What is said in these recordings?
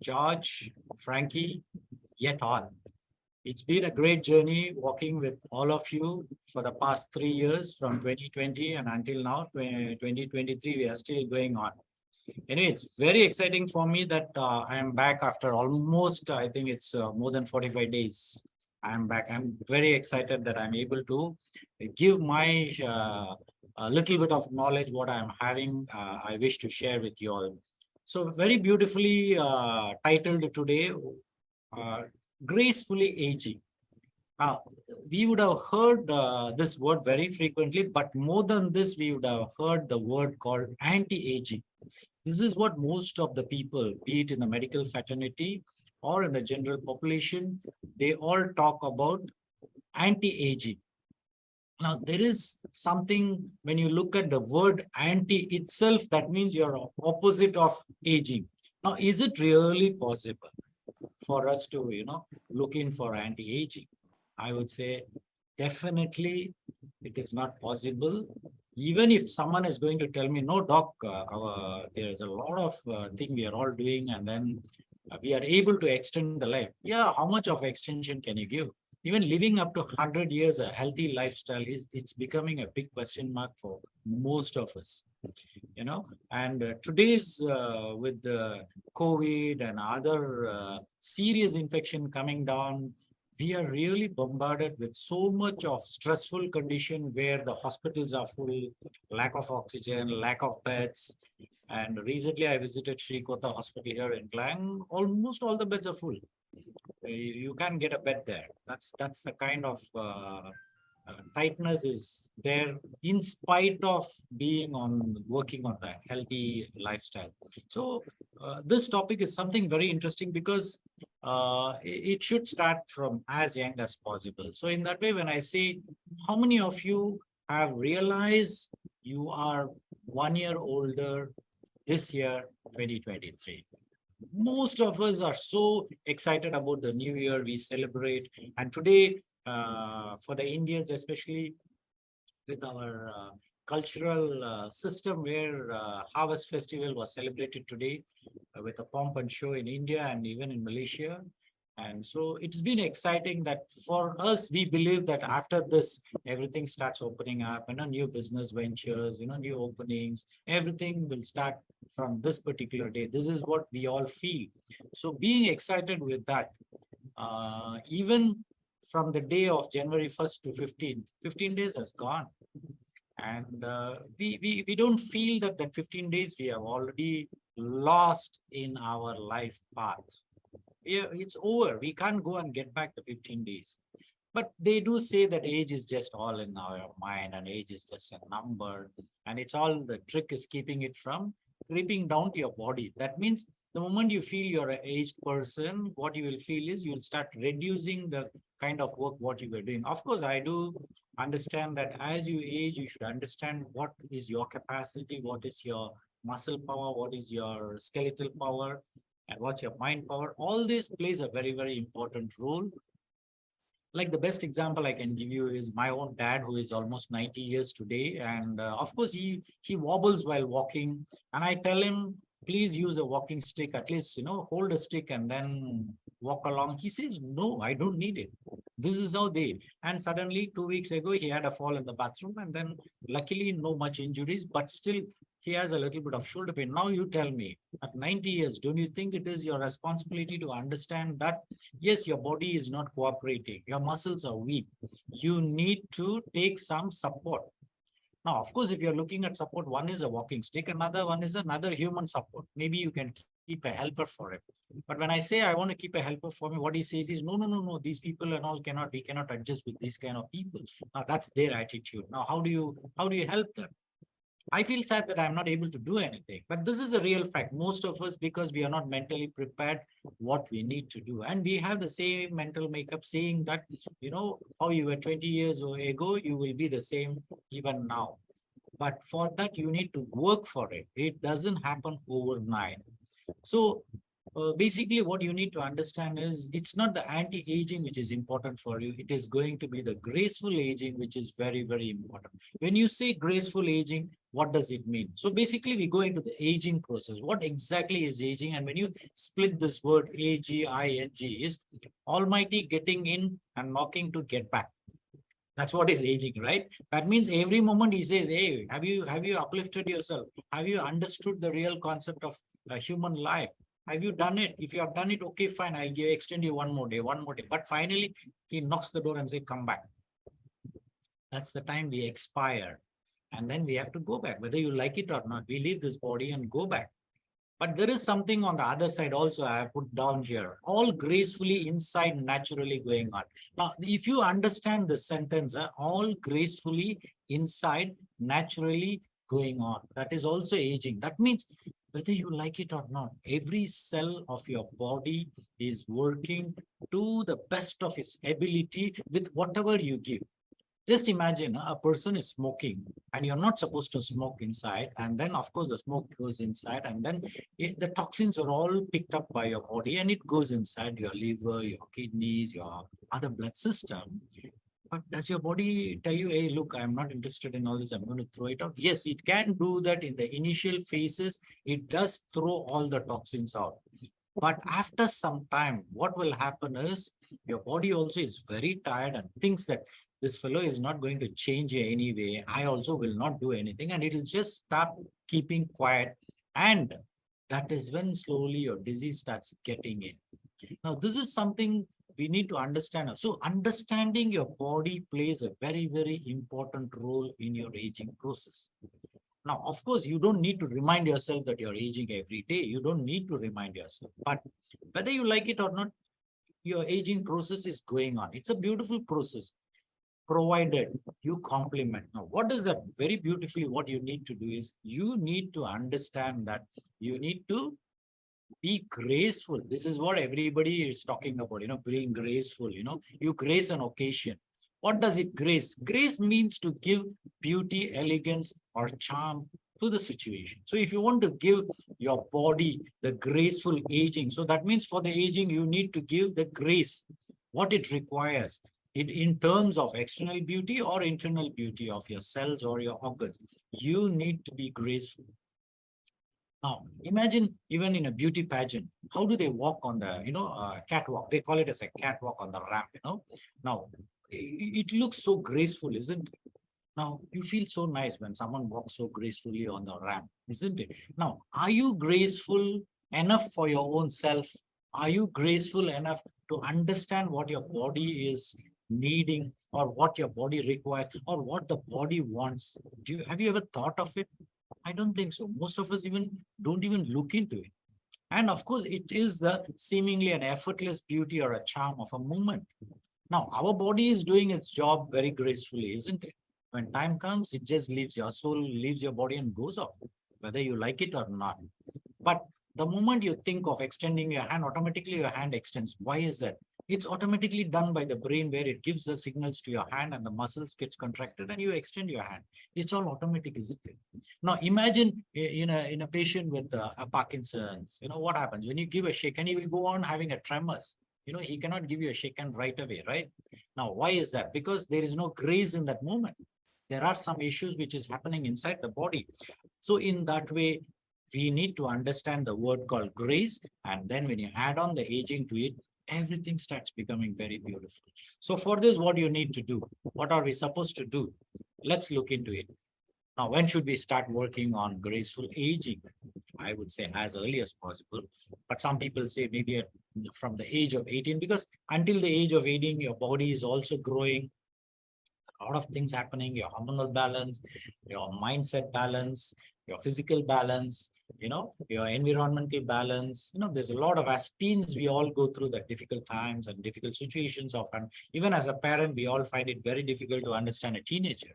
George, Frankie, yet on. It's been a great journey walking with all of you for the past 3 years from 2020 and until now, 2023, we are still going on. Anyway, it's very exciting for me that I am back after almost, I think it's more than 45 days. I'm back. I'm very excited that I'm able to give my a little bit of knowledge, what I'm having, I wish to share with you all. So very beautifully titled today, uh, Gracefully Aging. Now, we would have heard this word very frequently, but more than this, we would have heard the word called anti-aging. This is what most of the people, be it in the medical fraternity or in the general population, they all talk about anti-aging. Now, there is something when you look at the word anti itself, that means you're opposite of aging. Now, is it really possible for us to, look in for anti-aging? I would say definitely it is not possible. Even if someone is going to tell me, no, doc, there is a lot of thing we are all doing, and then we are able to extend the life. Yeah, how much of extension can you give? Even living up to 100 years, a healthy lifestyle it's becoming a big question mark for most of us, and today's with the COVID and other serious infection coming down, we are really bombarded with so much of stressful condition where the hospitals are full, lack of oxygen, lack of beds. And recently I visited Sri Kota Hospital here in Klang. Almost all the beds are full. You can't get a bed there. That's the kind of tightness is there in spite of being on working on the healthy lifestyle. So this topic is something very interesting because it should start from as young as possible. So in that way, when I say, how many of you have realized you are 1 year older this year, 2023? Most of us are so excited about the new year we celebrate. And today, for the Indians, especially with our cultural system where Harvest Festival was celebrated today with a pomp and show in India and even in Malaysia. And so it's been exciting that for us, we believe that after this, everything starts opening up, new business ventures, new openings, everything will start from this particular day. This is what we all feel. So being excited with that, even from the day of January 1st to 15th, 15 days has gone. And we don't feel that 15 days we have already lost in our life path. Yeah, it's over. We can't go and get back the 15 days. But they do say that age is just all in our mind and age is just a number. And it's all the trick is keeping it from creeping down to your body. That means the moment you feel you're an aged person, what you will feel is you'll start reducing the kind of work what you were doing. Of course, I do understand that as you age, you should understand what is your capacity, what is your muscle power, what is your skeletal power, and what's your mind power. All this plays a very, very important role. Like the best example I can give you is my own dad, who is almost 90 years today. And of course, he wobbles while walking. And I tell him, please use a walking stick, at least, hold a stick and then walk along. He says, no, I don't need it. This is how they. And suddenly 2 weeks ago, he had a fall in the bathroom. And then luckily, no much injuries, but still he has a little bit of shoulder pain. Now you tell me, at 90 years, don't you think it is your responsibility to understand that yes, your body is not cooperating, your muscles are weak, you need to take some support. Now, of course, if you're looking at support, one is a walking stick, another one is another human support. Maybe you can keep a helper for it. But when I say I want to keep a helper for me, what he says is, no, no, no, no, these people and all cannot, we cannot adjust with these kind of people. Now that's their attitude. Now, how do you help them? I feel sad that I'm not able to do anything, but this is a real fact. Most of us, because we are not mentally prepared what we need to do. And we have the same mental makeup saying that, how you were 20 years ago, you will be the same even now. But for that, you need to work for it. It doesn't happen overnight. So Basically, what you need to understand is it's not the anti-aging which is important for you. It is going to be the graceful aging, which is very, very important. When you say graceful aging, what does it mean? So basically, we go into the aging process. What exactly is aging? And when you split this word AGING, is Almighty getting in and knocking to get back. That's what is aging, right? That means every moment he says, "Hey, have you uplifted yourself? Have you understood the real concept of human life? Have you done it? If you have done it, okay, fine. I'll extend you one more day, one more day." But finally, he knocks the door and say, "Come back." That's the time we expire, and then we have to go back, whether you like it or not. We leave this body and go back. But there is something on the other side also I have put down here, all gracefully inside, naturally going on. Now, if you understand the sentence, all gracefully inside, naturally going on, that is also aging. That means whether you like it or not, every cell of your body is working to the best of its ability with whatever you give. Just imagine a person is smoking and you're not supposed to smoke inside. And then, of course, the smoke goes inside and then the toxins are all picked up by your body and it goes inside your liver, your kidneys, your other blood system. But does your body tell you, "Hey, look, I'm not interested in all this. I'm going to throw it out"? Yes, it can do that in the initial phases. It does throw all the toxins out. But after some time, what will happen is your body also is very tired and thinks that this fellow is not going to change anyway. I also will not do anything, and it will just start keeping quiet. And that is when slowly your disease starts getting in. Now, this is something we need to understand. So understanding your body plays a very, very important role in your aging process. Now, of course, you don't need to remind yourself that you're aging every day. You don't need to remind yourself. But whether you like it or not, your aging process is going on. It's a beautiful process, provided you complement. Now, what is that? Very beautifully, what you need to do is you need to understand that you need to be graceful. This is what everybody is talking about, being graceful. You grace an occasion. What does it grace? Grace means to give beauty, elegance, or charm to the situation. So if you want to give your body the graceful aging, so that means for the aging, you need to give the grace, what it requires in terms of external beauty or internal beauty of your cells or your organs. You need to be graceful. Now, imagine even in a beauty pageant, how do they walk on the, catwalk? They call it as a catwalk on the ramp. Now, it looks so graceful, isn't it? Now, you feel so nice when someone walks so gracefully on the ramp, isn't it? Now, are you graceful enough for your own self? Are you graceful enough to understand what your body is needing or what your body requires or what the body wants? Have you ever thought of it? I don't think so. Most of us don't even look into it. And of course, it is the seemingly an effortless beauty or a charm of a moment. Now, our body is doing its job very gracefully, isn't it? When time comes, it just leaves your soul, leaves your body and goes off, whether you like it or not. But the moment you think of extending your hand, automatically your hand extends. Why is that? It's automatically done by the brain where it gives the signals to your hand and the muscles gets contracted and you extend your hand. It's all automatic, isn't it? Now imagine in a patient with a Parkinson's, what happens? When you give a shake and he will go on having a tremors. He cannot give you a shake hand right away, right? Now, why is that? Because there is no grace in that moment. There are some issues which is happening inside the body. So in that way, we need to understand the word called grace. And then when you add on the aging to it, everything starts becoming very beautiful. So for this, what you need to do? What are we supposed to do? Let's look into it. Now, when should we start working on graceful aging? I would say as early as possible. But some people say maybe from the age of 18, because until the age of 18, your body is also growing. A lot of things happening, your hormonal balance, your mindset balance, your physical balance, your environmental balance. There's a lot of, as teens, we all go through the difficult times and difficult situations often. Even as a parent, we all find it very difficult to understand a teenager.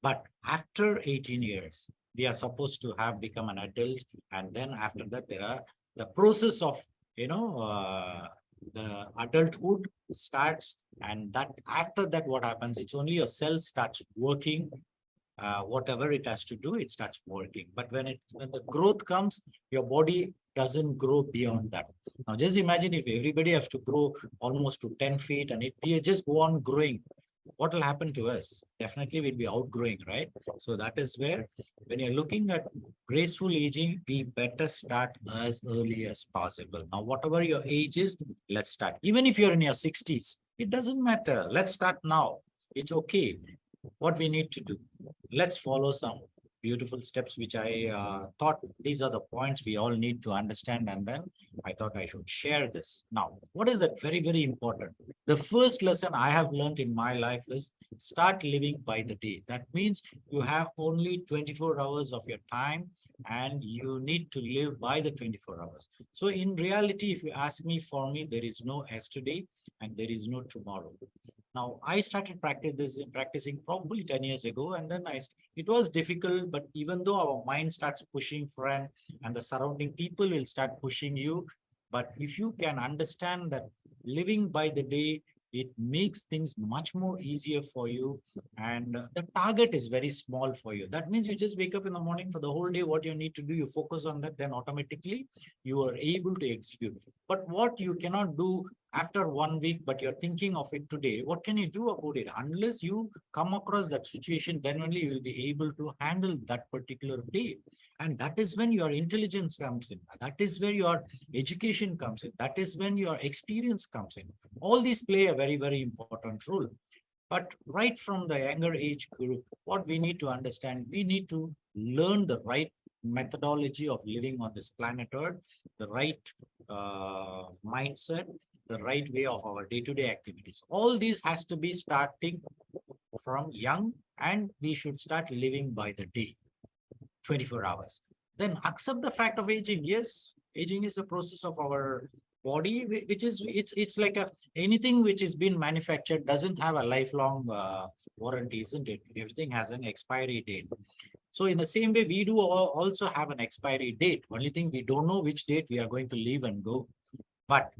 But after 18 years, we are supposed to have become an adult. And then after that, there are the process of, the adulthood starts. And that after that, what happens? It's only your cell starts working whatever it has to do, it starts working. But when the growth comes, your body doesn't grow beyond that. Now, just imagine if everybody has to grow almost to 10 feet and if we just go on growing, what will happen to us? Definitely we'll be outgrowing, right? So that is where, when you're looking at graceful aging, we better start as early as possible. Now, whatever your age is, let's start. Even if you're in your 60s, it doesn't matter. Let's start now. It's okay. What we need to do, let's follow some beautiful steps, which I thought these are the points we all need to understand. And then I thought I should share this. Now, what is that? Very, very important. The first lesson I have learned in my life is start living by the day. That means you have only 24 hours of your time and you need to live by the 24 hours. So in reality, if you ask me, for me, there is no yesterday and there is no tomorrow. Now, I started practicing probably 10 years ago, and then it was difficult, but even though our mind starts pushing friend and the surrounding people will start pushing you, but if you can understand that living by the day, it makes things much more easier for you. And the target is very small for you. That means you just wake up in the morning for the whole day, what you need to do, you focus on that, then automatically you are able to execute. But what you cannot do after 1 week, but you're thinking of it today, what can you do about it? Unless you come across that situation, then only you will be able to handle that particular day. And that is when your intelligence comes in. That is where your education comes in. That is when your experience comes in. All these play a very, very important role. But right from the younger age group, what we need to understand, we need to learn the right methodology of living on this planet Earth, the right mindset, the right way of our day-to-day activities. All these has to be starting from young, and we should start living by the day, 24 hours. Then accept the fact of aging. Yes, aging is a process of our body, which is, it's like anything which is being manufactured doesn't have a lifelong warranty, isn't it? Everything has an expiry date. So in the same way, we do also have an expiry date. Only thing, we don't know which date we are going to leave and go. But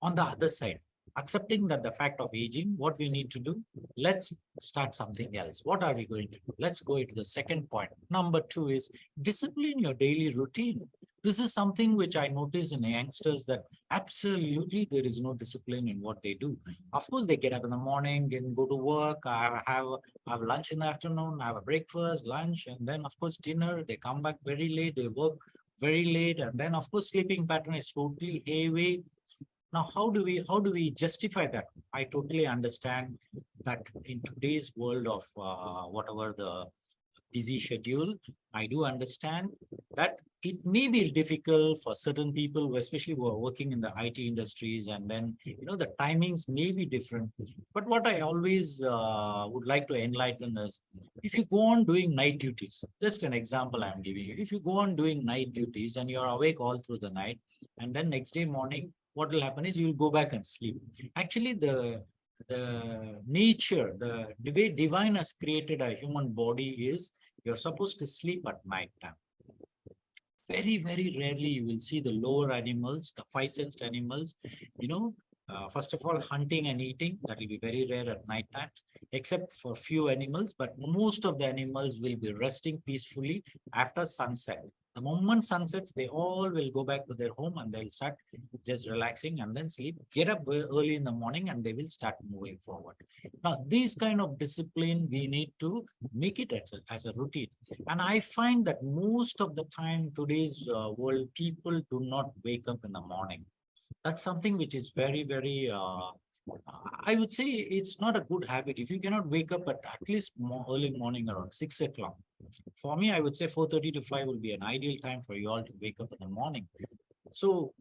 on the other side, accepting that the fact of aging, what we need to do, let's start something else. What are we going to do? Let's go into the second point. Number 2 is discipline your daily routine. This is something which I notice in youngsters, that absolutely there is no discipline in what they do. Of course, they get up in the morning and go to work, have lunch in the afternoon, have a breakfast, lunch, and then of course dinner. They come back very late, they work very late, and then of course sleeping pattern is totally heavy. Now, how do we justify that? I totally understand that in today's world of whatever the busy schedule, I do understand that it may be difficult for certain people, especially who are working in the IT industries, and then the timings may be different. But what I always would like to enlighten is, if you go on doing night duties, just an example I'm giving you. If you go on doing night duties and you're awake all through the night, and then next day morning, what will happen is you'll go back and sleep. Actually, the nature, the way divine has created a human body is, you're supposed to sleep at night time. Very, very rarely you will see the lower animals, the five-sensed animals, first of all, hunting and eating, that will be very rare at night times, except for few animals, but most of the animals will be resting peacefully after sunset. The moment sun sets, they all will go back to their home and they'll start just relaxing and then sleep, get up very early in the morning, and they will start moving forward. Now, these kind of discipline, we need to make it as a routine. And I find that most of the time, today's world, people do not wake up in the morning. That's something which is very, very, I would say it's not a good habit. If you cannot wake up at least early morning around 6 o'clock, for me, I would say 4:30 to 5 will be an ideal time for you all to wake up in the morning. So,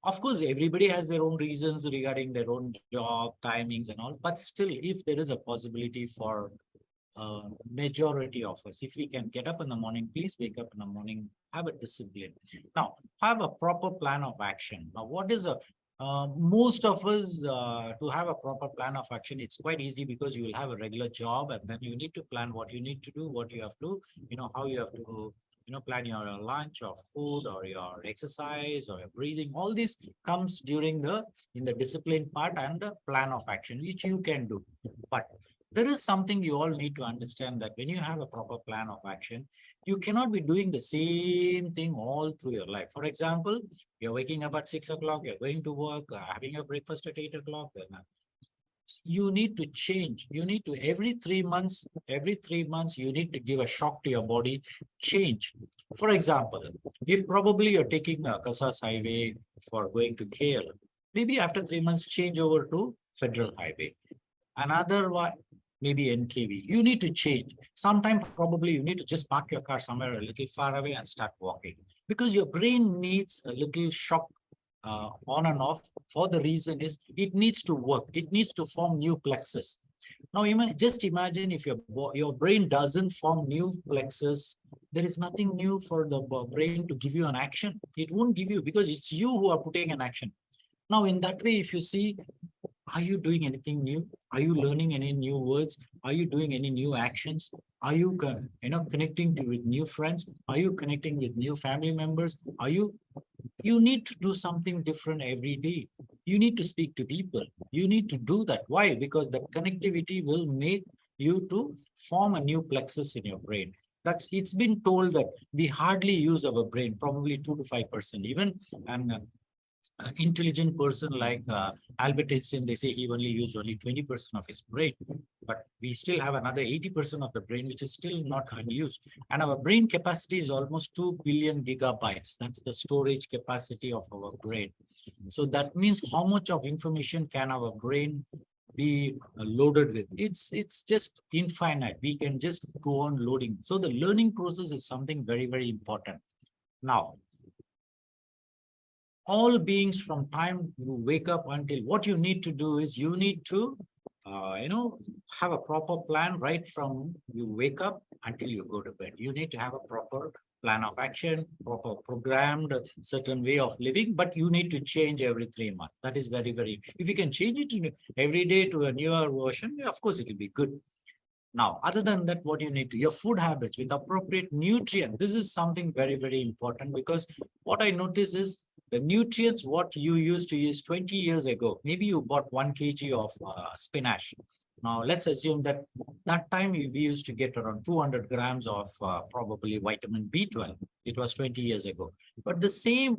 of course, everybody has their own reasons regarding their own job timings and all, but still, if there is a possibility for majority of us, if we can get up in the morning, please wake up in the morning, have a discipline. Now, have a proper plan of action. Now, what is a most of us, to have a proper plan of action, it's quite easy, because you will have a regular job, and then you need to plan what you need to do, what you have to, how you have to, plan your lunch or food or your exercise or your breathing. All this comes in the discipline part and the plan of action, which you can do. But there is something you all need to understand, that when you have a proper plan of action, you cannot be doing the same thing all through your life. For example, you're waking up at 6 o'clock, you're going to work, having your breakfast at 8 o'clock, then you need to change. You need to every 3 months, you need to give a shock to your body, change. For example, if probably you're taking a Kasas highway for going to KL, maybe after 3 months, change over to Federal Highway. Another one, maybe NKV. You need to change. Sometime probably you need to just park your car somewhere a little far away and start walking, because your brain needs a little shock on and off. For the reason is it needs to work. It needs to form new plexus. Now, just imagine if your brain doesn't form new plexus, there is nothing new for the brain to give you an action. It won't give you, because it's you who are putting an action. Now, in that way, if you see, are you doing anything new? Are you learning any new words? Are you doing any new actions? Are you, connecting with new friends? Are you connecting with new family members? You need to do something different every day. You need to speak to people. You need to do that. Why? Because the connectivity will make you to form a new plexus in your brain. It's been told that we hardly use our brain, probably 2 to 5%. Even an intelligent person like Albert Einstein, they say he only used only 20% of his brain, but we still have another 80% of the brain, which is still not unused. And our brain capacity is almost 2 billion gigabytes. That's the storage capacity of our brain. So that means how much of information can our brain be loaded with? It's just infinite. We can just go on loading. So the learning process is something very, very important. Now, all beings, from time you wake up until, what you need to do is you need to have a proper plan right from you wake up until you go to bed. You need to have a proper plan of action, proper programmed certain way of living, but you need to change every 3 months. That is very, very, if you can change it every day to a newer version, of course it will be good. Now, other than that, what you need to, your food habits with appropriate nutrient. This is something very, very important, because what I notice is the nutrients, what you used to use 20 years ago, maybe you bought 1 kg of spinach. Now, let's assume that time we used to get around 200 grams of probably vitamin B12. It was 20 years ago. But the same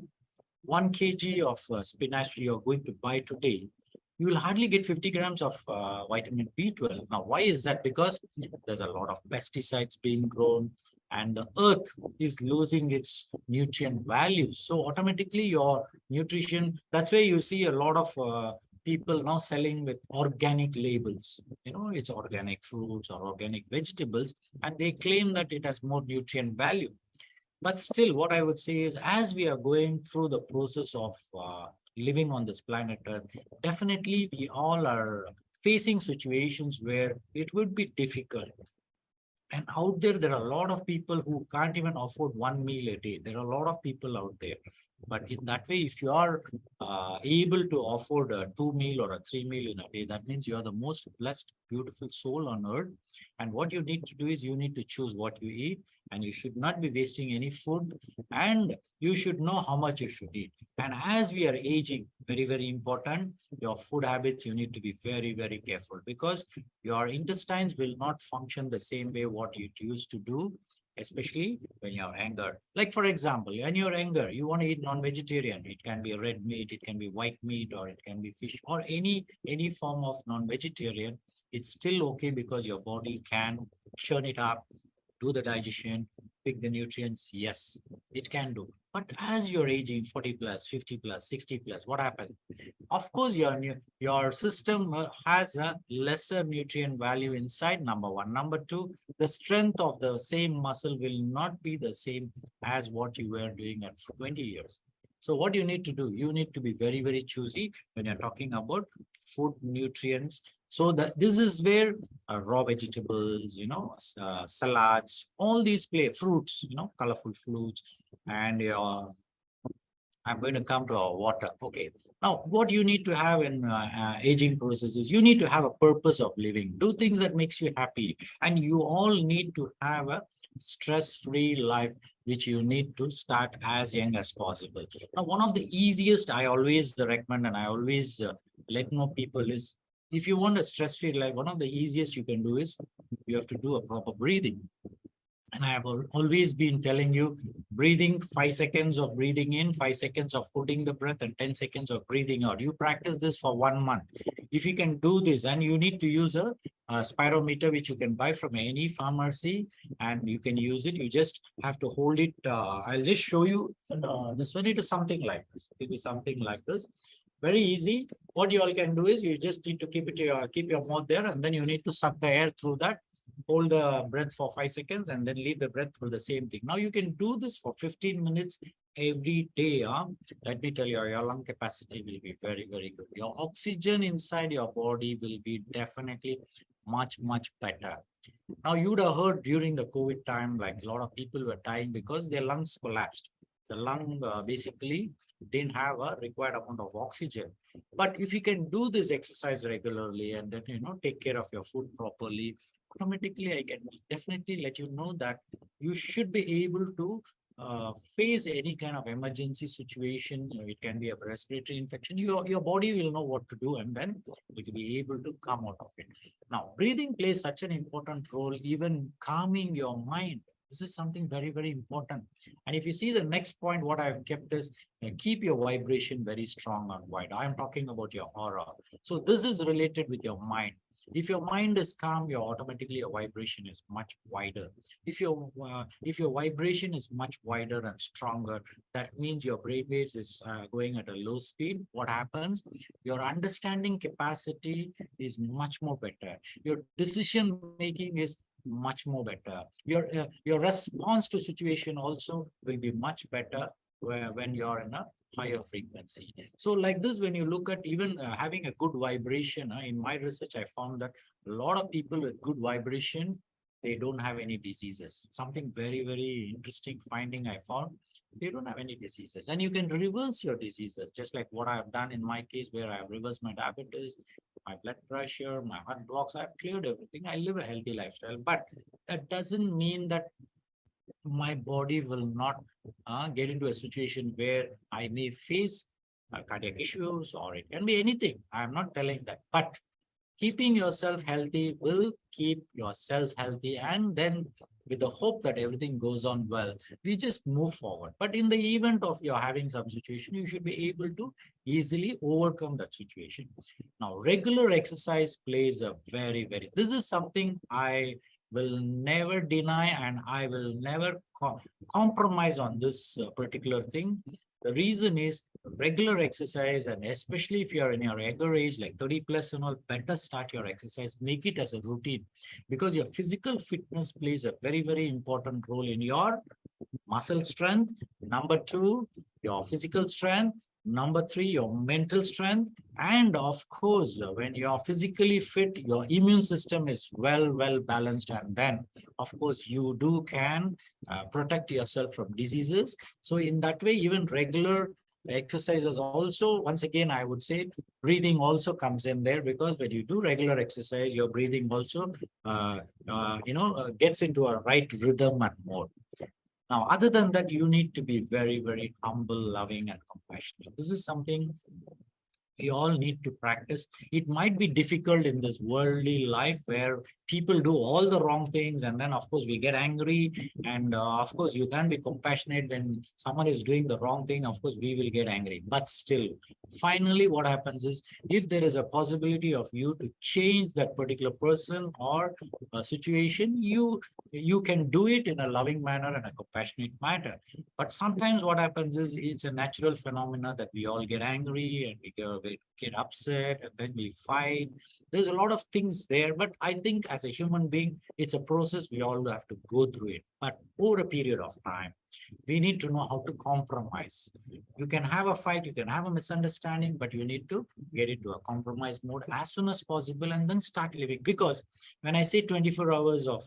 1 kg of spinach you're going to buy today, you will hardly get 50 grams of vitamin B12. Now, why is that? Because there's a lot of pesticides being grown, and the earth is losing its nutrient values. So automatically your nutrition, that's where you see a lot of people now selling with organic labels. It's organic fruits or organic vegetables, and they claim that it has more nutrient value. But still, what I would say is, as we are going through the process of living on this planet Earth, definitely we all are facing situations where it would be difficult. And out there are a lot of people who can't even afford 1 meal a day. There are a lot of people out there. But in that way, if you are able to afford a 2 meal or a 3 meal in a day, that means you are the most blessed, beautiful soul on earth. And what you need to do is you need to choose what you eat, and you should not be wasting any food, and you should know how much you should eat. And as we are aging, very, very important, your food habits, you need to be very, very careful, because your intestines will not function the same way what it used to do, especially when you're angered. Like, for example, when you're angered, you want to eat non-vegetarian. It can be red meat, it can be white meat, or it can be fish, or any form of non-vegetarian. It's still okay, because your body can churn it up, do the digestion, pick the nutrients. Yes, it can do. But as you're aging 40 plus, 50 plus, 60 plus, what happens? Of course, your system has a lesser nutrient value inside, number one. Number two, the strength of the same muscle will not be the same as what you were doing at 20 years. So what you need to do, you need to be very, very choosy when you're talking about food nutrients. So this is where raw vegetables, salads, all these play, fruits, colorful fruits, and I'm going to come to our water. Okay. Now, what you need to have in aging process is you need to have a purpose of living. Do things that makes you happy. And you all need to have a stress-free life, which you need to start as young as possible. Now, one of the easiest I always recommend, and I always let know people, is If you want a stress-free life, one of the easiest you can do is you have to do a proper breathing. And I have always been telling you, breathing, 5 seconds of breathing in, 5 seconds of holding the breath, and 10 seconds of breathing out. You practice this for 1 month. If you can do this, and you need to use a spirometer, which you can buy from any pharmacy, and you can use it. You just have to hold it. I'll just show you this one. It is something like this. It is something like this. Very easy. What you all can do is you just need to keep your mouth there, and then you need to suck the air through that. Hold the breath for 5 seconds and then leave the breath through the same thing. Now you can do this for 15 minutes every day. Let me tell you, your lung capacity will be very, very good. Your oxygen inside your body will be definitely much, much better. Now you would have heard during the COVID time, like a lot of people were dying because their lungs collapsed. The lung basically didn't have a required amount of oxygen. But if you can do this exercise regularly and then, take care of your food properly, automatically I can definitely let you know that you should be able to face any kind of emergency situation. It can be a respiratory infection. Your body will know what to do, and then it will be able to come out of it. Now, breathing plays such an important role, even calming your mind. This is something very, very important. And if you see the next point, what I've kept is keep your vibration very strong and wide. I'm talking about your aura. So this is related with your mind. If your mind is calm, your vibration is much wider. If your vibration is much wider and stronger, that means your brain waves is going at a low speed. What happens? Your understanding capacity is much more better. Your decision making is much more better. Your response to situation also will be much better when you're in a higher frequency. So like this, when you look at even having a good vibration, in my research, I found that a lot of people with good vibration, they don't have any diseases. Something very, very interesting finding I found. They don't have any diseases, and you can reverse your diseases, just like what I have done in my case, where I have reversed my diabetes, my blood pressure, my heart blocks. I've cleared everything. I live a healthy lifestyle, but that doesn't mean that my body will not get into a situation where I may face cardiac issues, or it can be anything. I'm not telling that, but keeping yourself healthy will keep your cells healthy, and then with the hope that everything goes on well, we just move forward. But in the event of you're having some situation, you should be able to easily overcome that situation. Now, regular exercise plays a very, very, this is something I will never deny, and I will never compromise on this particular thing. The reason is regular exercise, and especially if you're in your younger age, like 30 plus and all, better start your exercise, make it as a routine, because your physical fitness plays a very, very important role in your muscle strength. Number two, your physical strength. Number three, your mental strength. And of course, when you're physically fit, your immune system is well balanced. And then, of course, you can protect yourself from diseases. So in that way, even regular exercises also, once again, I would say breathing also comes in there, because when you do regular exercise, your breathing also, gets into a right rhythm and mode. Now, other than that, you need to be very, very humble, loving, and compassionate. This is something we all need to practice. It might be difficult in this worldly life where people do all the wrong things, and then of course we get angry, and of course you can be compassionate when someone is doing the wrong thing. Of course we will get angry, but still, finally what happens is, if there is a possibility of you to change that particular person or a situation, you can do it in a loving manner and a compassionate manner. But sometimes what happens is, it's a natural phenomena that we all get angry, and we get upset, and then we fight. There's a lot of things there, but I think as a human being, it's a process. We all have to go through it. But over a period of time, we need to know how to compromise. You can have a fight, you can have a misunderstanding, but you need to get into a compromise mode as soon as possible, and then start living. Because when I say 24 hours of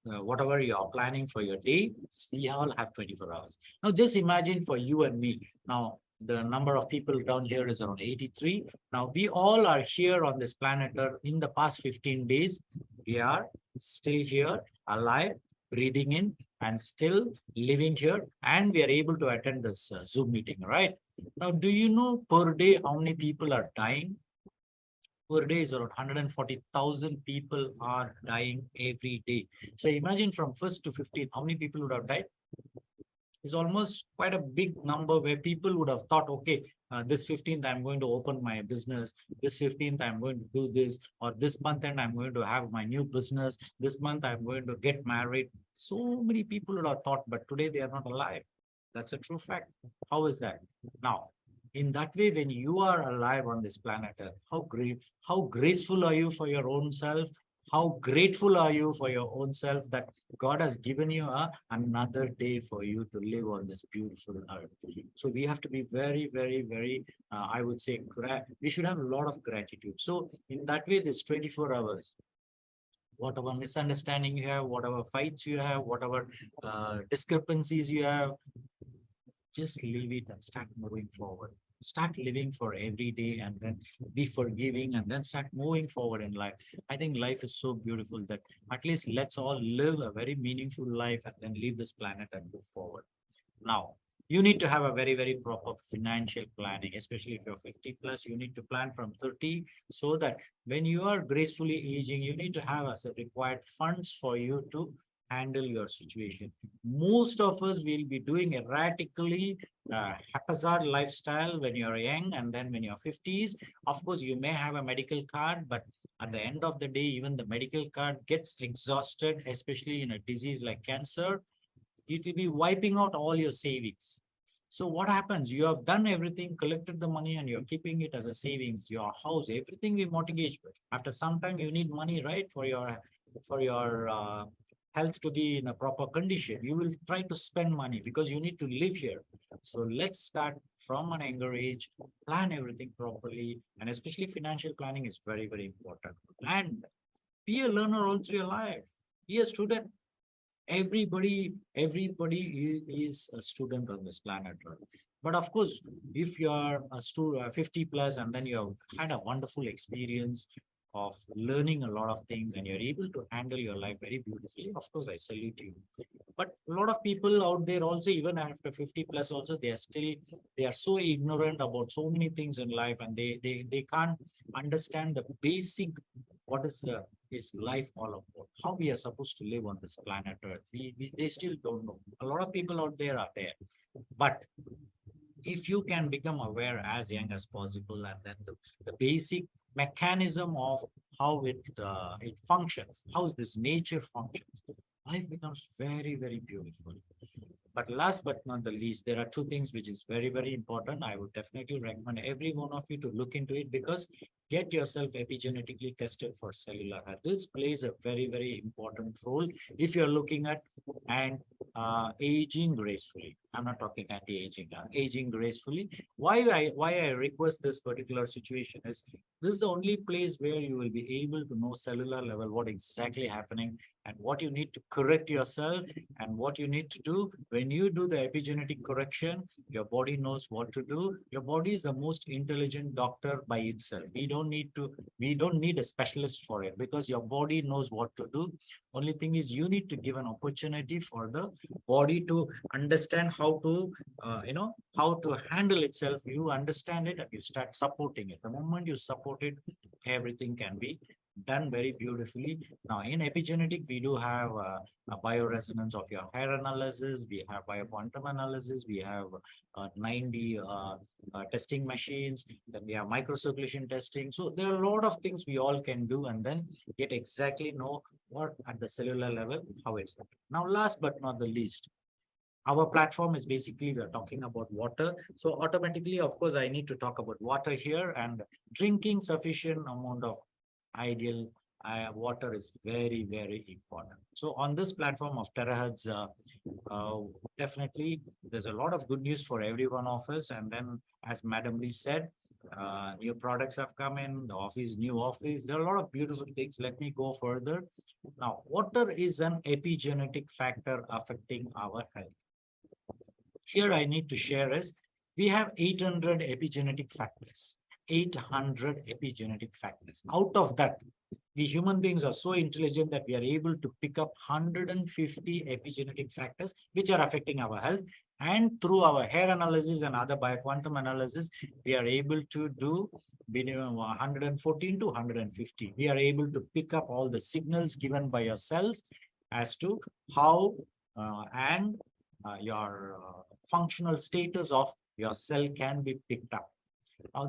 whatever you're planning for your day, we all have 24 hours. Now, just imagine for you and me. Now, the number of people down here is around 83. Now, we all are here on this planet Earth. In the past 15 days, we are still here, alive, breathing in, and still living here. And we are able to attend this Zoom meeting, right? Now, do you know per day how many people are dying? Per day is around 140,000 people are dying every day. So imagine from 1st to 15th, how many people would have died? Is almost quite a big number where people would have thought, okay, this 15th, I'm going to open my business. This 15th, I'm going to do this, or this month and I'm going to have my new business. This month, I'm going to get married. So many people would have thought, but today they are not alive. That's a true fact. How is that? Now, in that way, when you are alive on this planet Earth, how graceful are you for your own self? How grateful are you for your own self that God has given you another day for you to live on this beautiful earth. So we have to be very, very, very, I would say, we should have a lot of gratitude. So in that way, this 24 hours, whatever misunderstanding you have, whatever fights you have, whatever discrepancies you have, just leave it and start moving forward. Start living for every day and then be forgiving and then start moving forward in life. I think life is so beautiful that at least let's all live a very meaningful life and then leave this planet and move forward. Now, you need to have a very, very proper financial planning, especially if you're 50 plus, you need to plan from 30 so that when you are gracefully aging, you need to have as a required funds for you to handle your situation. Most of us will be doing erratically haphazard lifestyle when you're young and then when you're 50s. Of course, you may have a medical card, but at the end of the day, even the medical card gets exhausted, especially in a disease like cancer. It will be wiping out all your savings. So what happens? You have done everything, collected the money, and you're keeping it as a savings. Your house, everything we mortgage with. After some time, you need money, right, for your health to be in a proper condition. You will try to spend money because you need to live here. So let's start from an younger age, plan everything properly, and especially financial planning is very, very important. And be a learner all through your life. Be a student. Everybody is a student on this planet Earth. But of course, if you are a student 50 plus and then you have had a wonderful experience of learning a lot of things and you're able to handle your life very beautifully, of course I salute you. But a lot of people out there also, even after 50 plus also, they are so ignorant about so many things in life and they can't understand the basic what is life all about, how we are supposed to live on this planet Earth. They still don't know. A lot of people out there are there. But if you can become aware as young as possible and then the basic mechanism of how it functions, how this nature functions, life becomes very, very beautiful. But last but not the least, there are two things which is very, very important. I would definitely recommend every one of you to look into it because get yourself epigenetically tested for cellular health. This plays a very, very important role if you're looking at and aging gracefully. I'm not talking anti-aging, aging gracefully. Why I request this particular situation is this is the only place where you will be able to know cellular level what exactly happening and what you need to correct yourself and what you need to do. When you do the epigenetic correction, your body knows what to do. Your body is the most intelligent doctor by itself. We don't need a specialist for it because your body knows what to do. Only thing is you need to give an opportunity for the body to understand how to how to handle itself. You understand it and you start supporting it. The moment you support it, everything can be done very beautifully. Now in epigenetic, we do have a bioresonance of your hair analysis, we have bioquantum analysis, we have 90 testing machines, then we have microcirculation testing. So there are a lot of things we all can do and then get exactly know what at the cellular level, how it's happening. Now, last but not the least, our platform is basically we're talking about water. So automatically, of course, I need to talk about water here and drinking sufficient amount of ideal water is very, very important. So on this platform of terahertz, definitely there's a lot of good news for every one of us. And then as Madam Lee said, new products have come in, the office, new office. There are a lot of beautiful things. Let me go further. Now, water is an epigenetic factor affecting our health. Here I need to share is we have 800 epigenetic factors. 800 epigenetic factors. Out of that, We human beings are so intelligent that we are able to pick up 150 epigenetic factors which are affecting our health. And through our hair analysis and other bioquantum analysis, we are able to do between 114 to 150. We are able to pick up all the signals given by your cells as to how and your functional status of your cell can be picked up.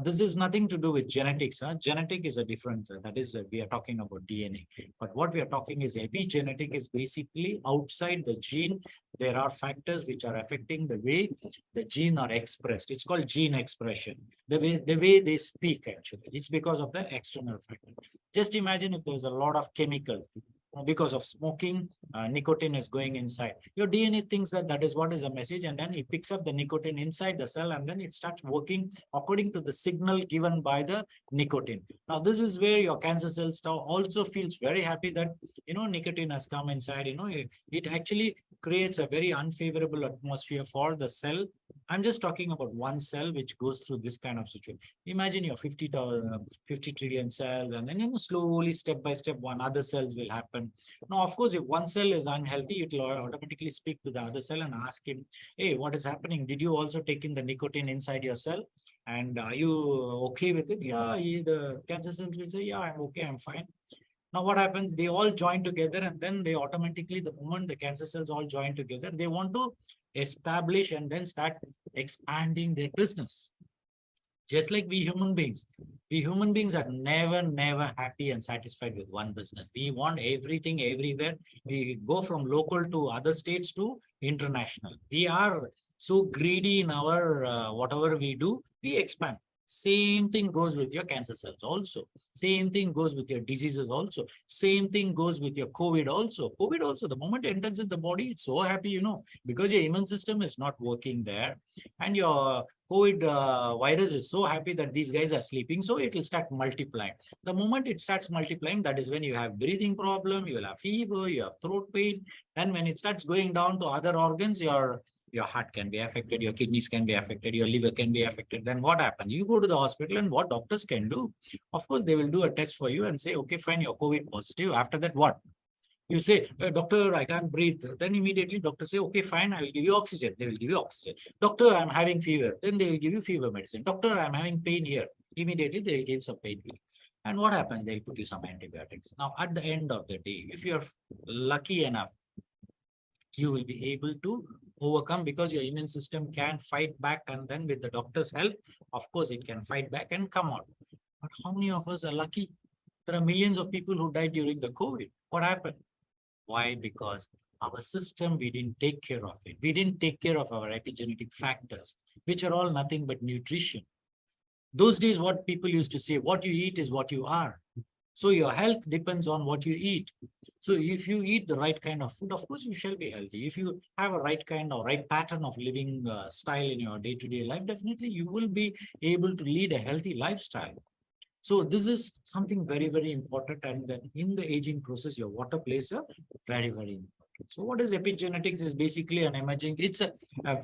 This is nothing to do with genetics. Genetic is a difference. That is, we are talking about DNA. But what we are talking is epigenetic is basically outside the gene. There are factors which are affecting the way the gene are expressed. It's called gene expression. The way they speak, actually. It's because of the external factor. Just imagine if there's a lot of chemical. Because of smoking, nicotine is going inside. Your DNA thinks that that is what is a message, and then it picks up the nicotine inside the cell, and then it starts working according to the signal given by the nicotine. Now, this is where your cancer cells also feels very happy that, nicotine has come inside. It actually creates a very unfavorable atmosphere for the cell. I'm just talking about one cell which goes through this kind of situation. Imagine your 50 trillion cells, and then slowly, step by step, one other cells will happen. Now, of course, if one cell is unhealthy, it will automatically speak to the other cell and ask him, hey, what is happening? Did you also take in the nicotine inside your cell? And are you okay with it? Yeah, the cancer cells will say, yeah, I'm okay, I'm fine. Now, what happens? They all join together, and then they automatically, the moment the cancer cells all join together, they want to establish and then start expanding their business. Just like we human beings are never happy and satisfied with one business. We want everything everywhere. We go from local to other states to international. We are so greedy in our whatever we do, we expand. Same thing goes with your cancer cells also. Same thing goes with your diseases also. Same thing goes with your COVID also. COVID also, the moment it enters the body, it's so happy, because your immune system is not working there. And your COVID virus is so happy that these guys are sleeping, so it will start multiplying. The moment it starts multiplying, that is when you have breathing problem, you will have fever, you have throat pain. And when it starts going down to other organs, your heart can be affected, your kidneys can be affected, your liver can be affected. Then what happens? You go to the hospital, and what doctors can do? Of course, they will do a test for you and say, okay, fine, you're COVID positive. After that, what? You say, doctor, I can't breathe. Then immediately doctor say, okay, fine, I will give you oxygen. They will give you oxygen. Doctor, I'm having fever. Then they will give you fever medicine. Doctor, I'm having pain here. Immediately they will give some pain. And what happens? They'll put you some antibiotics. Now, at the end of the day, if you're lucky enough, you will be able to overcome, because your immune system can fight back, and then with the doctor's help, of course, it can fight back and come out. But how many of us are lucky? There are millions of people who died during the COVID. What happened? Why? Because our system, we didn't take care of it. We didn't take care of our epigenetic factors, which are all nothing but nutrition. Those days, what people used to say, what you eat is what you are. So your health depends on what you eat. So if you eat the right kind of food, of course, you shall be healthy. If you have a right kind or right pattern of living style in your day-to-day life, definitely you will be able to lead a healthy lifestyle. So this is something very important, and then in the aging process, your water plays a very important. So what is epigenetics is basically an emerging, it's a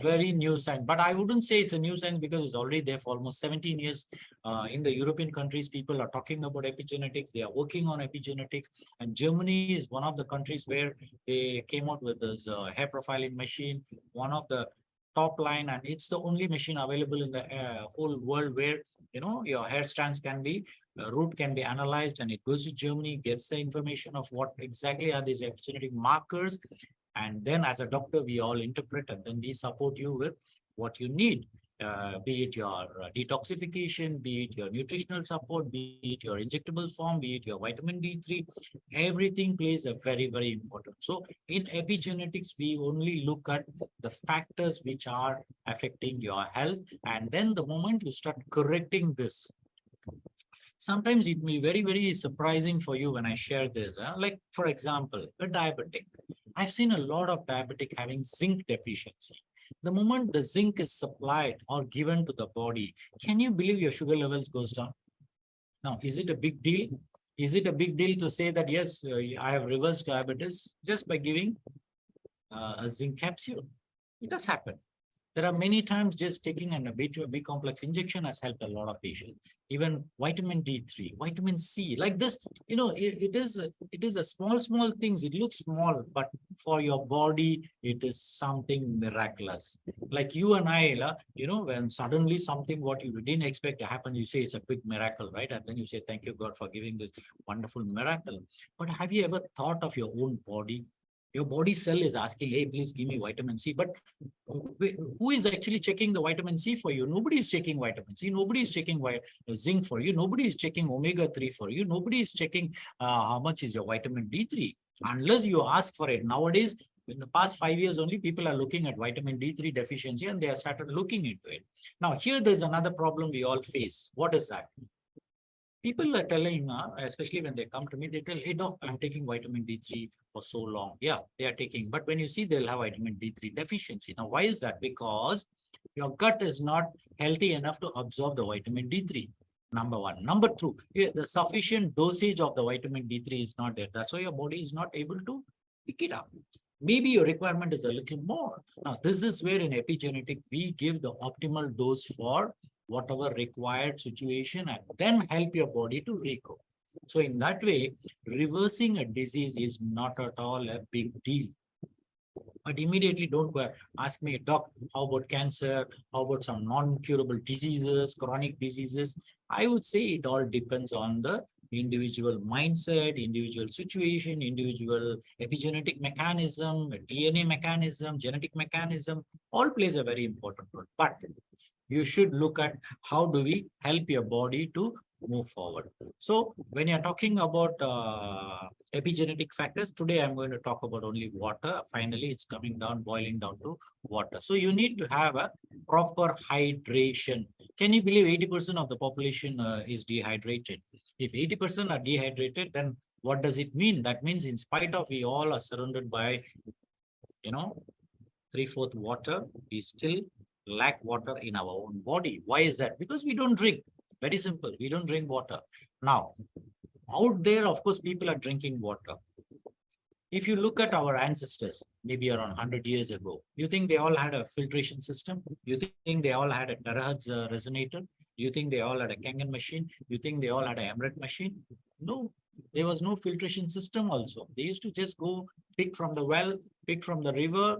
very new science, but I wouldn't say it's a new science because it's already there for almost 17 years. In the European countries, people are talking about epigenetics. They are working on epigenetics, and Germany is one of the countries where they came out with this hair profiling machine, one of the top line, and it's the only machine available in the whole world where your hair strands can be root can be analyzed, and it goes to Germany, gets the information of what exactly are these epigenetic markers, and then as a doctor we all interpret, and then we support you with what you need, be it your detoxification, be it your nutritional support, be it your injectable form, be it your vitamin D3. Everything plays a very important. So in epigenetics, we only look at the factors which are affecting your health, and then the moment you start correcting this, sometimes it may be very surprising for you when I share this. Like, for example, a diabetic. I've seen a lot of diabetic having zinc deficiency. The moment the zinc is supplied or given to the body, can you believe your sugar levels goes down? Now, is it a big deal? Is it a big deal to say that, yes, I have reversed diabetes just by giving a zinc capsule? It does happen. There are many times just taking a B complex injection has helped a lot of patients. Even vitamin D3, vitamin C, like this, it is a small things. It looks small, but for your body, it is something miraculous. Like you and I, when suddenly something what you didn't expect to happen, you say it's a big miracle, right? And then you say, thank you, God, for giving this wonderful miracle. But have you ever thought of your own body? Your body cell is asking, hey, please give me vitamin C. But who is actually checking the vitamin C for you? Nobody is checking vitamin C. Nobody is checking zinc for you. Nobody is checking omega-3 for you. Nobody is checking how much is your vitamin D3 unless you ask for it. Nowadays, in the past 5 years only, people are looking at vitamin D3 deficiency and they have started looking into it. Now, here there's another problem we all face. What is that? People are telling, especially when they come to me, they tell, hey, doc, I'm taking vitamin D3 for so long. Yeah, they are taking. But when you see, they'll have vitamin D3 deficiency. Now, why is that? Because your gut is not healthy enough to absorb the vitamin D3. Number one. Number two, the sufficient dosage of the vitamin D3 is not there. That's why your body is not able to pick it up. Maybe your requirement is a little more. Now, this is where in epigenetic, we give the optimal dose for whatever required situation and then help your body to recover. So in that way, reversing a disease is not at all a big deal. But immediately don't ask me, doc, how about cancer? How about some non-curable diseases, chronic diseases? I would say it all depends on the individual mindset, individual situation, individual epigenetic mechanism, DNA mechanism, genetic mechanism, all plays a very important role. But you should look at how do we help your body to move forward. So when you're talking about epigenetic factors, today I'm going to talk about only water. Finally, it's coming down, boiling down to water. So you need to have a proper hydration. Can you believe 80% of the population is dehydrated? If 80% are dehydrated, then what does it mean? That means in spite of we all are surrounded by, 3/4 water, we still lack water in our own body. Why is that? Because we don't drink. Very simple. We don't drink water. Now, out there, of course, people are drinking water. If you look at our ancestors, maybe around 100 years ago, you think they all had a filtration system? You think they all had a terahertz resonator? You think they all had a Kangen machine? You think they all had a Emret machine? No, there was no filtration system also. They used to just go pick from the well, pick from the river,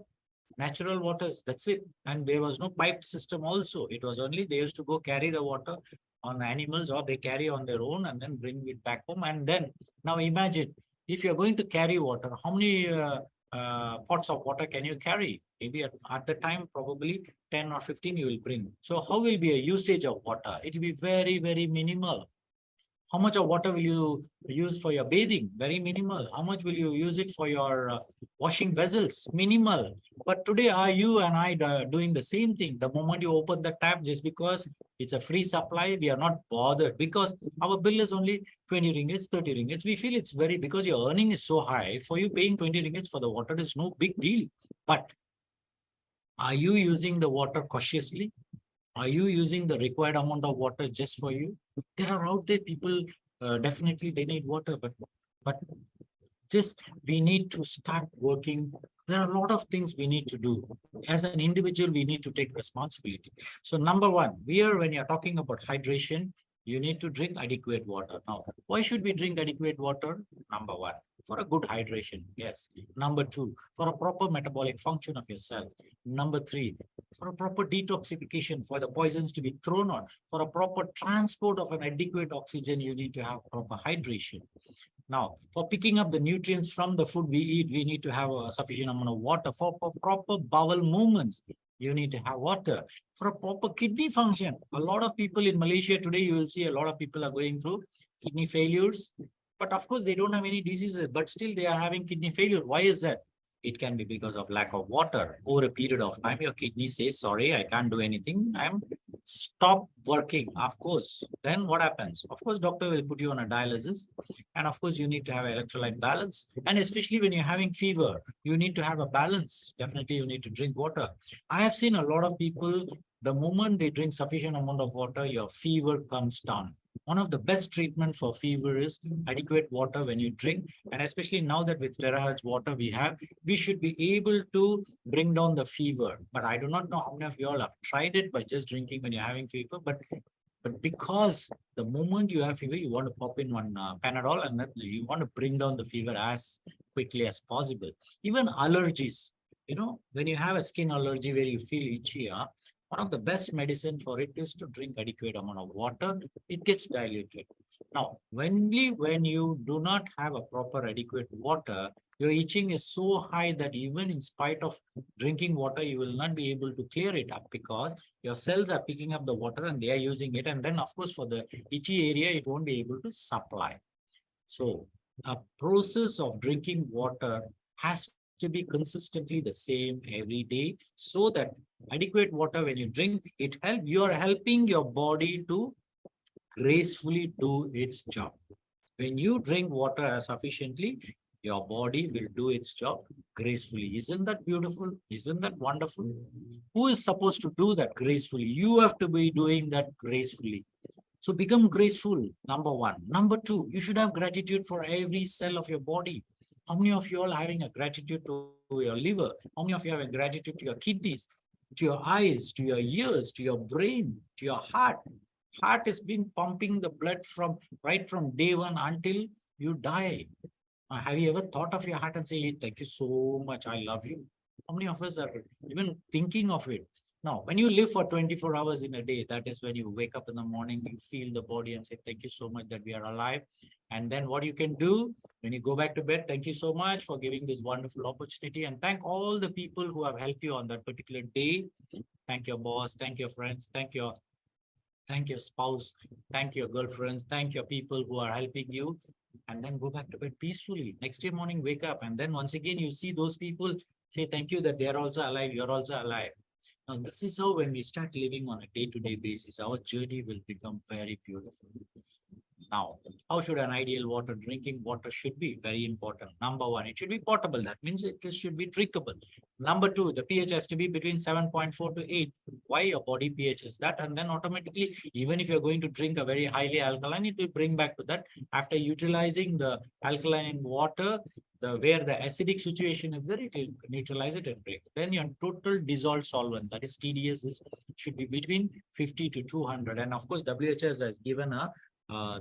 natural waters, that's it. And there was no pipe system also. It was only they used to go carry the water on animals or they carry on their own and then bring it back home. And then now imagine if you're going to carry water, how many pots of water can you carry? Maybe at the time, probably 10 or 15 you will bring. So how will be a usage of water? It will be very, very minimal. How much of water will you use for your bathing? Very minimal. How much will you use it for your washing vessels? Minimal. But today, are you and I doing the same thing? The moment you open the tap, just because it's a free supply, we are not bothered because our bill is only 20 ringgits, 30 ringgits. We feel it's very, because your earning is so high, for you paying 20 ringgits for the water is no big deal. But are you using the water cautiously? Are you using the required amount of water just for you? There are out there people, definitely they need water, but just we need to start working. There are a lot of things we need to do. As an individual, we need to take responsibility. So number one, when you're talking about hydration, you need to drink adequate water. Now, why should we drink adequate water? Number one, for a good hydration, yes. Number two, for a proper metabolic function of your cell. Number three, for a proper detoxification, for the poisons to be thrown on. For a proper transport of an adequate oxygen, you need to have proper hydration. Now, for picking up the nutrients from the food we eat, we need to have a sufficient amount of water. For proper bowel movements, you need to have water. For a proper kidney function, a lot of people in Malaysia today, you will see a lot of people are going through kidney failures. But of course, they don't have any diseases, but still they are having kidney failure. Why is that? It can be because of lack of water. Over a period of time, your kidney says, sorry, I can't do anything. I'm stop working. Of course, then what happens? Of course, doctor will put you on a dialysis. And of course, you need to have electrolyte balance. And especially when you're having fever, you need to have a balance. Definitely, you need to drink water. I have seen a lot of people, the moment they drink sufficient amount of water, your fever comes down. One of the best treatment for fever is adequate water when you drink. And especially now that with terahertz water we have, we should be able to bring down the fever. But I do not know how many of you all have tried it by just drinking when you're having fever. But because the moment you have fever, you want to pop in one Panadol, and then you want to bring down the fever as quickly as possible. Even allergies, when you have a skin allergy where you feel itchy, one of the best medicine for it is to drink adequate amount of water. It gets diluted. Now, only when you do not have a proper adequate water, your itching is so high that even in spite of drinking water, you will not be able to clear it up because your cells are picking up the water and they are using it. And then, of course, for the itchy area, it won't be able to supply. So a process of drinking water has to be consistently the same every day so that adequate water when you drink, you are helping your body to gracefully do its job. When you drink water sufficiently, your body will do its job gracefully. Isn't that beautiful? Isn't that wonderful? Who is supposed to do that gracefully? You have to be doing that gracefully. So become graceful, number one. Number two, you should have gratitude for every cell of your body. How many of you all having a gratitude to your liver? How many of you have a gratitude to your kidneys, to your eyes, to your ears, to your brain, to your heart? Heart has been pumping the blood from right from day one until you die. Have you ever thought of your heart and say, thank you so much, I love you? How many of us are even thinking of it? Now, when you live for 24 hours in a day, that is when you wake up in the morning, you feel the body and say, thank you so much that we are alive. And then what you can do when you go back to bed, thank you so much for giving this wonderful opportunity. And thank all the people who have helped you on that particular day. Thank your boss, thank your friends, thank your spouse, thank your girlfriends, thank your people who are helping you, and then go back to bed peacefully. Next day morning, wake up, and then once again, you see those people, say thank you that they are also alive, you're also alive. Now, this is how when we start living on a day-to-day basis, our journey will become very beautiful. Now, how should an ideal water drinking water should be? Very important. Number one, it should be potable. That means it should be drinkable. Number two, the pH has to be between 7.4 to 8. Why? Your body pH is that. And then automatically, even if you're going to drink a very highly alkaline, it will bring back to that. After utilizing the alkaline water, where the acidic situation is there, it will neutralize it and break. Then your total dissolved solvent, that is TDS, should be between 50 to 200. And of course, WHS has given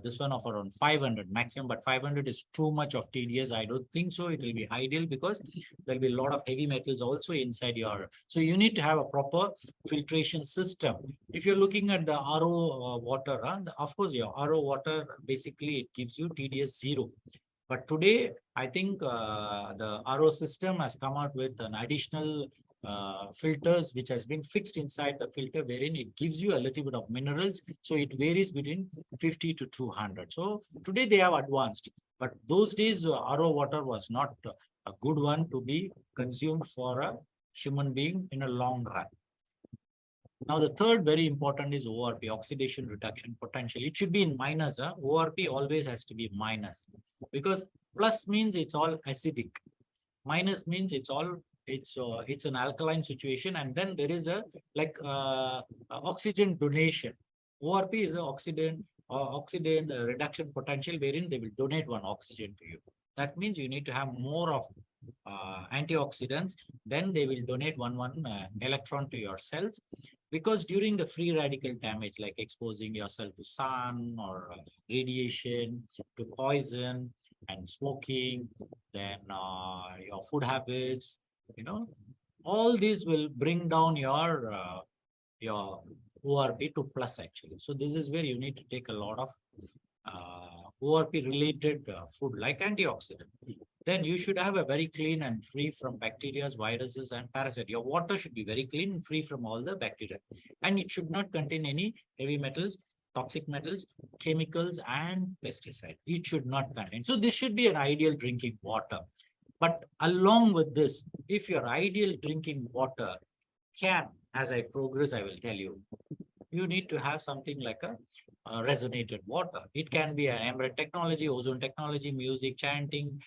this one of around 500 maximum, but 500 is too much of TDS. I don't think so. It will be ideal because there'll be a lot of heavy metals also inside your. So you need to have a proper filtration system. If you're looking at the RO water, of course, your RO water basically it gives you TDS 0. But today, I think the RO system has come out with an additional filters which has been fixed inside the filter, wherein it gives you a little bit of minerals. So it varies between 50 to 200. So today they have advanced, but those days RO water was not a good one to be consumed for a human being in a long run. Now, the third very important is ORP, oxidation reduction potential. It should be in minus. ORP always has to be minus because plus means it's all acidic. Minus means it's an alkaline situation, and then there is a oxygen donation. ORP is an oxidant reduction potential wherein they will donate one oxygen to you. That means you need to have more of antioxidants. Then they will donate one electron to your cells, because during the free radical damage, like exposing yourself to sun or radiation, to poison and smoking, then your food habits, all these will bring down your ORP to plus actually. So this is where you need to take a lot of ORP related food like antioxidant. Then you should have a very clean and free from bacteria, viruses and parasites. Your water should be very clean and free from all the bacteria. And it should not contain any heavy metals, toxic metals, chemicals and pesticides. It should not contain. So this should be an ideal drinking water. But along with this, if your ideal drinking water can, as I progress, I will tell you, you need to have something like a resonated water. It can be an emerald technology, ozone technology, music, chanting,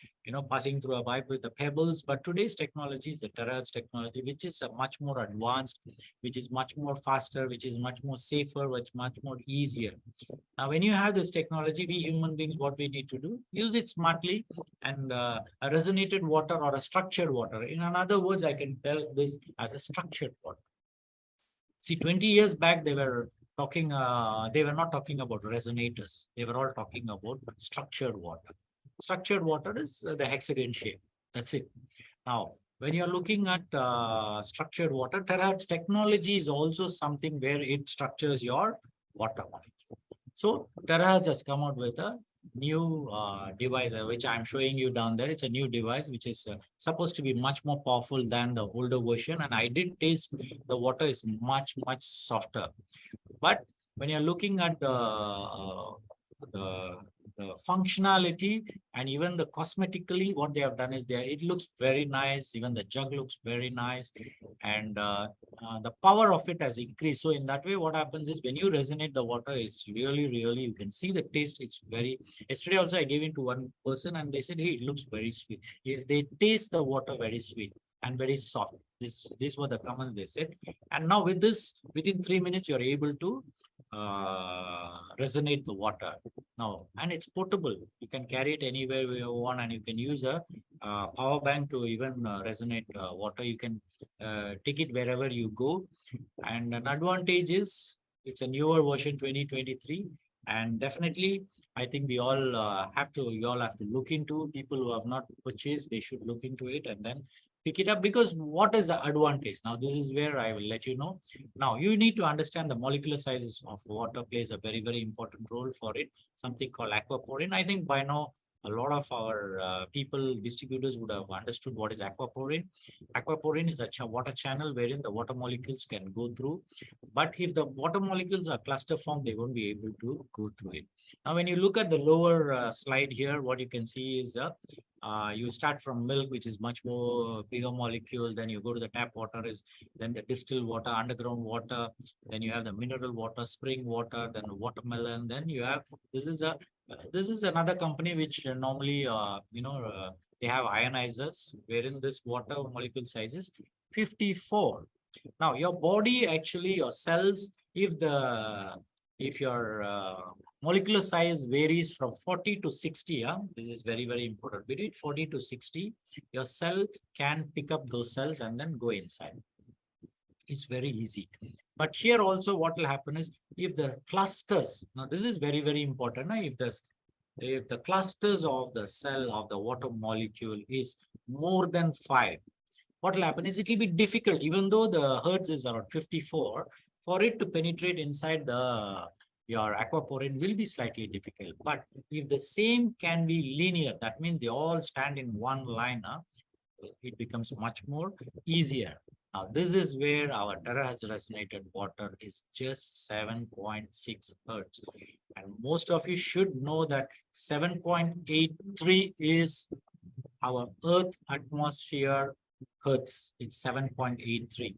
passing through a pipe with the pebbles. But today's technology is the terahertz technology, which is much more advanced, which is much more faster, which is much more safer, which much more easier. Now, when you have this technology, we human beings, what we need to do, use it smartly, and a resonated water or a structured water. In other words, I can tell this as a structured water. See, 20 years back, they were not talking about resonators. They were all talking about structured water. Structured water is the hexagon shape. That's it. Now, when you're looking at structured water, terahertz technology is also something where it structures your water molecule. So Terahertz has come out with a new device, which I'm showing you down there. It's a new device, which is supposed to be much more powerful than the older version. And I did taste the water is much, much softer. But when you're looking at the functionality and even the cosmetically, what they have done is it looks very nice. Even the jug looks very nice, and the power of it has increased. So in that way, what happens is when you resonate the water, it's really, really, you can see the taste. It's very. Yesterday also I gave it to one person, and they said, "Hey, it looks very sweet." They taste the water very sweet and very soft. These were the comments they said. And now with this, within 3 minutes, you're able to resonate the water now, and it's portable. You can carry it anywhere you want, and you can use a power bank to even resonate water. You can take it wherever you go. And an advantage is it's a newer version 2023, and definitely I think you all have to look into. People who have not purchased, they should look into it and then pick it up, because what is the advantage? Now, this is where I will let you know. Now, you need to understand the molecular sizes of water plays a very, very important role for it. Something called aquaporin. I think by now, a lot of our people, distributors would have understood what is aquaporin. Aquaporin is a water channel wherein the water molecules can go through. But if the water molecules are cluster formed, they won't be able to go through it. Now, when you look at the lower slide here, what you can see is you start from milk, which is much more bigger molecule. Then you go to the tap water, then the distilled water, underground water. Then you have the mineral water, spring water, then watermelon. Then you have this is another company which normally they have ionizers, wherein this water molecule size is 54. Now your body, actually your cells, if your molecular size varies from 40 to 60, this is very, very important. Between 40 to 60, your cell can pick up those cells and then go inside. It's very easy. But here also what will happen is, if the clusters, now this is very, very important. If the clusters of the cell of the water molecule is more than 5, what will happen is it will be difficult, even though the hertz is around 54, for it to penetrate inside your aquaporin will be slightly difficult. But if the same can be linear, that means they all stand in one line, it becomes much more easier. Now, this is where our terahertz resonated water is just 7.6 hertz. And most of you should know that 7.83 is our Earth atmosphere hertz. It's 7.83.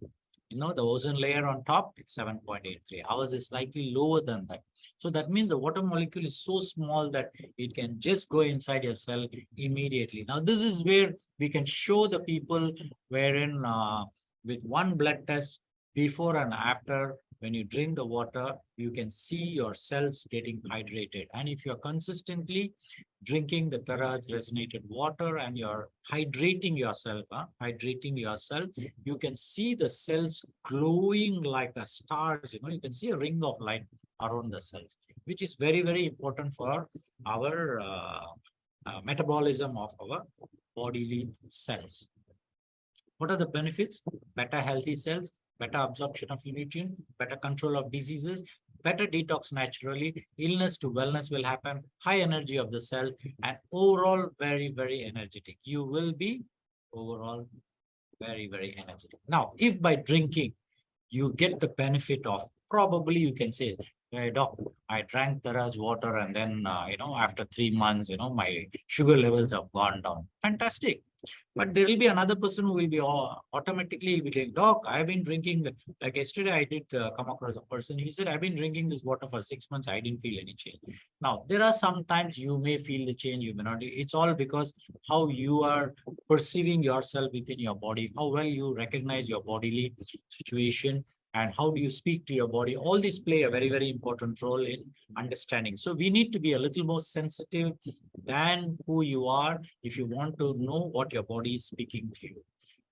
The ozone layer on top, it's 7.83. Ours is slightly lower than that. So that means the water molecule is so small that it can just go inside your cell immediately. Now, this is where we can show the people wherein with one blood test, before and after, when you drink the water, you can see your cells getting hydrated. And if you're consistently drinking the terahertz resonated water and you're hydrating yourself, you can see the cells glowing like a stars. You can see a ring of light around the cells, which is very, very important for our metabolism of our bodily cells. What are the benefits? Better healthy cells, better absorption of nutrient, better control of diseases, better detox naturally, illness to wellness will happen, high energy of the cell, and overall very, very energetic. You will be overall very, very energetic. Now, if by drinking, you get the benefit of, probably you can say, hey, doc, I drank Tera's water and then, after 3 months, my sugar levels have gone down. Fantastic. But there will be another person who will be automatically will be saying, Doc, I've been drinking, like yesterday I did come across a person, he said, I've been drinking this water for 6 months, I didn't feel any change. Now, there are sometimes you may feel the change, you may not. It's all because how you are perceiving yourself within your body, how well you recognize your bodily situation, and how do you speak to your body. All these play a very, very important role in understanding. So we need to be a little more sensitive than who you are if you want to know what your body is speaking to you.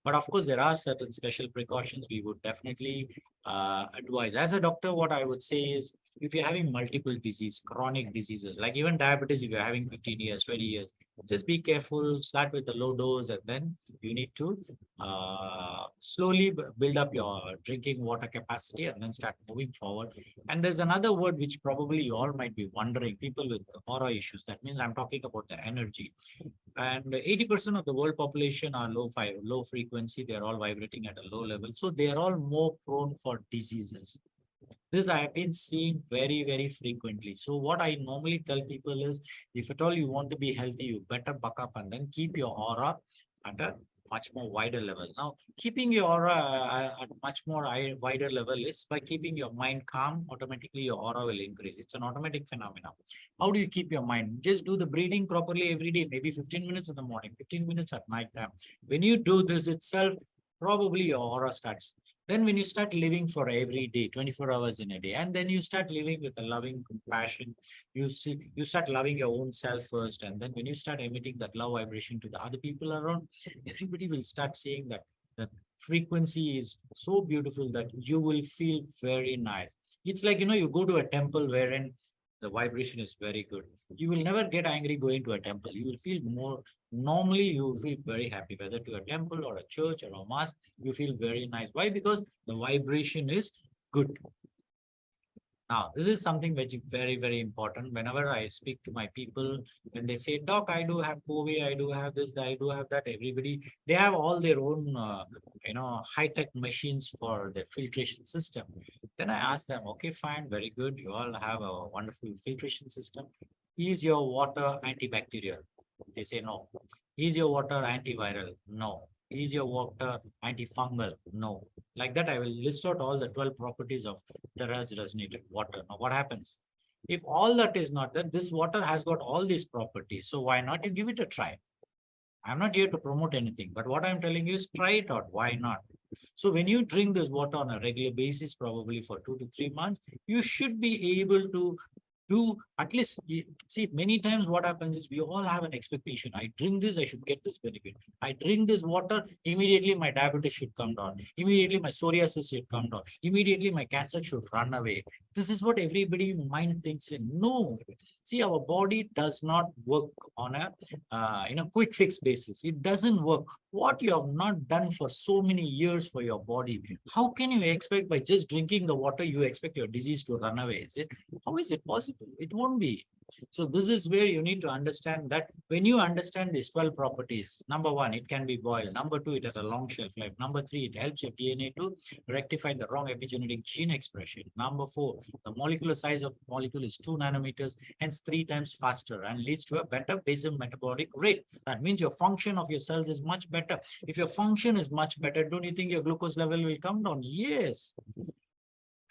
But of course, there are certain special precautions we would definitely advise. As a doctor, what I would say is, if you're having multiple disease, chronic diseases, like even diabetes, if you're having 15 years, 20 years, just be careful, start with a low dose, and then you need to slowly build up your drinking water capacity and then start moving forward. And there's another word which probably you all might be wondering, people with aura issues. That means I'm talking about the energy. And 80% of the world population are low frequency. They're all vibrating at a low level. So they're all more prone for diseases. This I have been seeing very, very frequently. So what I normally tell people is, if at all you want to be healthy, you better buck up and then keep your aura at a much more wider level. Now, keeping your aura at much more wider level is by keeping your mind calm. Automatically, your aura will increase. It's an automatic phenomenon. How do you keep your mind? Just do the breathing properly every day, maybe 15 minutes in the morning, 15 minutes at night time. When you do this itself, probably your aura starts. Then when you start living for every day, 24 hours in a day, and then you start living with a loving compassion, you start loving your own self first. And then when you start emitting that love vibration to the other people around, everybody will start seeing that the frequency is so beautiful that you will feel very nice. It's like, you go to a temple wherein the vibration is very good. You will never get angry going to a temple. You will feel more, normally you will feel very happy, whether to a temple or a church or a mosque, you feel very nice. Why? Because the vibration is good. Now, this is something which is very, very important. Whenever I speak to my people, when they say, Doc, I do have COVID, I do have this, I do have that, everybody, they have all their own, high-tech machines for their filtration system. Then I ask them, okay, fine, very good. You all have a wonderful filtration system. Is your water antibacterial? They say no. Is your water antiviral? No. Is your water antifungal? No. Like that, I will list out all the 12 properties of terahertz resonated water. Now, what happens? If all that is not there, this water has got all these properties. So why not you give it a try? I'm not here to promote anything, but what I'm telling you is try it out. Why not? So when you drink this water on a regular basis, probably for 2 to 3 months, you should be able to do at least, see, many times what happens is we all have an expectation. I drink this, I should get this benefit. I drink this water, immediately my diabetes should come down. Immediately my psoriasis should come down. Immediately my cancer should run away. This is what everybody mind thinks. No, see, our body does not work on a quick fix basis. It doesn't work. What you have not done for so many years for your body, how can you expect by just drinking the water, you expect your disease to run away? Is it? How is it possible? It won't be. So this is where you need to understand that when you understand these 12 properties, number one, it can be boiled. Number two, it has a long shelf life. Number three, it helps your DNA to rectify the wrong epigenetic gene expression. Number four, the molecular size of the molecule is 2 nanometers, hence 3 times faster, and leads to a better basal metabolic rate. That means your function of your cells is much better. If your function is much better, don't you think your glucose level will come down? Yes.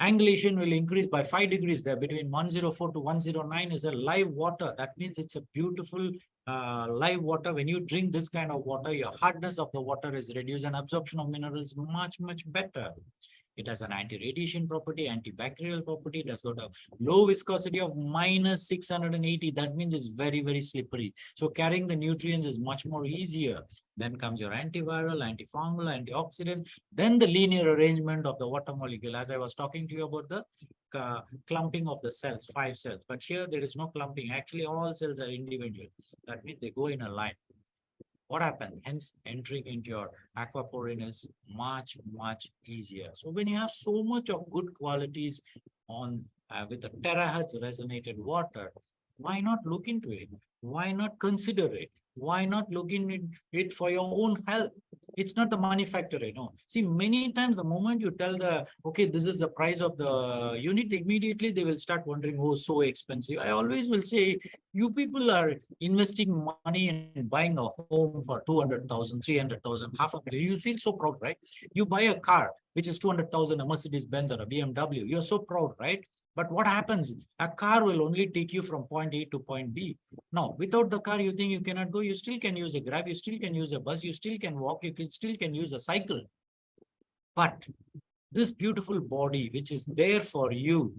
Angulation will increase by 5 degrees there between 104 to 109 is a live water. That means it's a beautiful live water. When you drink this kind of water, your hardness of the water is reduced and absorption of minerals much, much better. It has an anti-radiation property, antibacterial property. It has got a low viscosity of minus 680. That means it's very, very slippery. So carrying the nutrients is much more easier. Then comes your antiviral, antifungal, antioxidant. Then the linear arrangement of the water molecule. As I was talking to you about the clumping of the cells, 5 cells. But here there is no clumping. Actually, all cells are individual. That means they go in a line. What happens? Hence, entering into your aquaporin is much, much easier. So when you have so much of good qualities on with a terahertz resonated water, why not look into it? Why not consider it? Why not look into it for your own health? It's not the manufacturer, See, many times the moment you tell okay, this is the price of the unit, immediately they will start wondering, oh, so expensive. I always will say, you people are investing money in buying a home for 200,000, 300,000, half a million. You feel so proud, right? You buy a car, which is 200,000, a Mercedes Benz or a BMW. You're so proud, right? But what happens? A car will only take you from point A to point B. Now, without the car, you think you cannot go. You still can use a Grab. You still can use a bus. You still can walk. You still can use a cycle. But this beautiful body, which is there for you,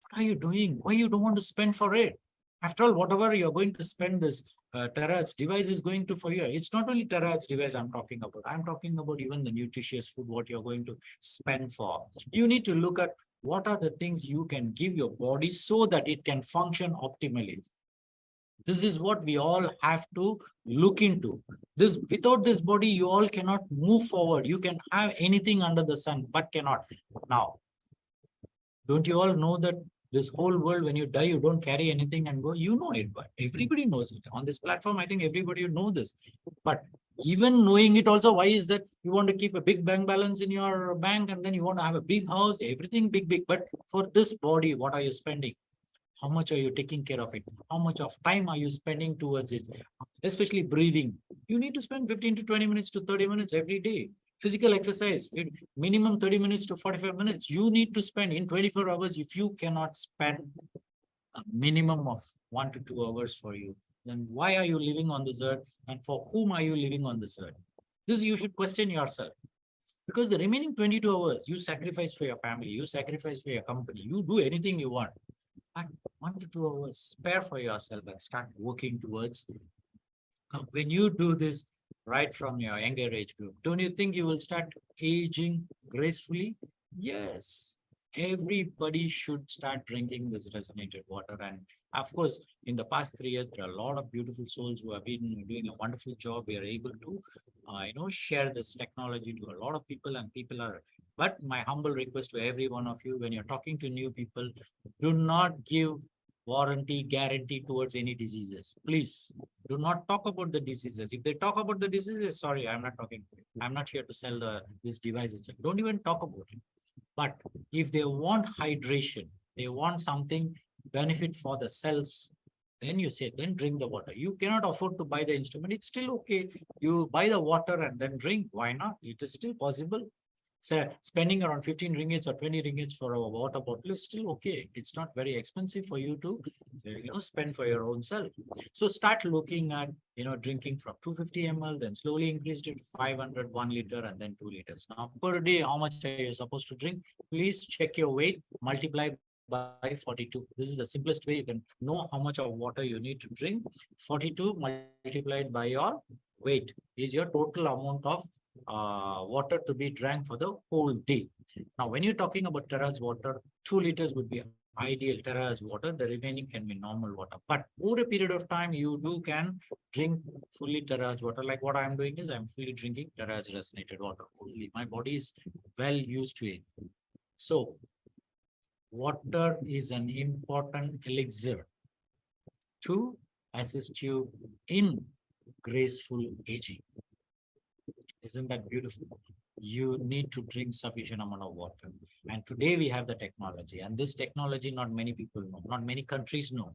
what are you doing? Why you don't want to spend for it? After all, whatever you're going to spend this terahertz device is going to for you. It's not only terahertz device I'm talking about. I'm talking about even the nutritious food, what you're going to spend for. You need to look at what are the things you can give your body so that it can function optimally. This is what we all have to look into. This, without this body, you all cannot move forward. You can have anything under the sun, but cannot. Now, don't you all know that this whole world, when you die, you don't carry anything and go? You know it, but everybody knows it. On this platform, I think everybody know this. But even knowing it also, why is that you want to keep a big bank balance in your bank and then you want to have a big house, everything big. But for this body, what are you spending? How much are you taking care of it? How much of time are you spending towards it? Especially breathing. You need to spend 15 to 20 minutes to 30 minutes every day. Physical exercise, minimum 30 minutes to 45 minutes. You need to spend in 24 hours. If you cannot spend a minimum of 1 to 2 hours for you, then why are you living on this earth? And for whom are you living on this earth? This you should question yourself. Because the remaining 22 hours, you sacrifice for your family, you sacrifice for your company, you do anything you want. But 1 to 2 hours spare for yourself and start working towards. Now, when you do this right from your younger age group, don't you think you will start aging gracefully? Yes. Everybody should start drinking this resonated water. And of course, in the past 3 years, there are a lot of beautiful souls who have been doing a wonderful job. We are able to, share this technology to a lot of people, and people are. But my humble request to every one of you, when you're talking to new people, do not give warranty, guarantee towards any diseases. Please do not talk about the diseases. If they talk about the diseases, sorry, I'm not talking. I'm not here to sell this device itself. Don't even talk about it. But if they want hydration, they want something benefit for the cells, then you say, then drink the water. You cannot afford to buy the instrument. It's still okay. You buy the water and then drink. Why not? It is still possible. So spending around 15 ringgits or 20 ringgits for a water bottle is still okay. It's not very expensive for you to, spend for your own self. So start looking at, drinking from 250 ml, then slowly increase it to 500, 1 liter, and then 2 liters. Now per day, how much are you supposed to drink? Please check your weight, multiply by 42. This is the simplest way you can know how much of water you need to drink. 42 multiplied by your weight is your total amount of water to be drank for the whole day. Now, when you're talking about terahertz water, 2 liters would be ideal terahertz water. The remaining can be normal water. But over a period of time, you can drink fully terahertz water. Like what I'm doing is I'm fully drinking terahertz resonated water only. My body is well used to it. So water is an important elixir to assist you in graceful aging. Isn't that beautiful? You need to drink sufficient amount of water. And today we have the technology, and this technology not many people know, not many countries know.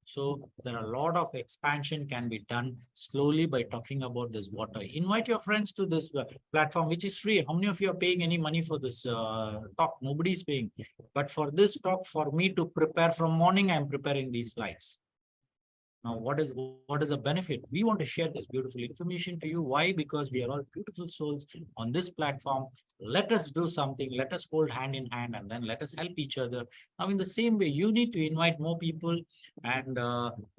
So there are a lot of expansion can be done slowly by talking about this water. Invite your friends to this platform, which is free. How many of you are paying any money for this talk? Nobody is paying. But for this talk, for me to prepare from morning, I'm preparing these slides. Now, what is the benefit? We want to share this beautiful information to you. Why? Because we are all beautiful souls on this platform. Let us do something. Let us hold hand in hand, and then let us help each other. Now, in the same way, you need to invite more people and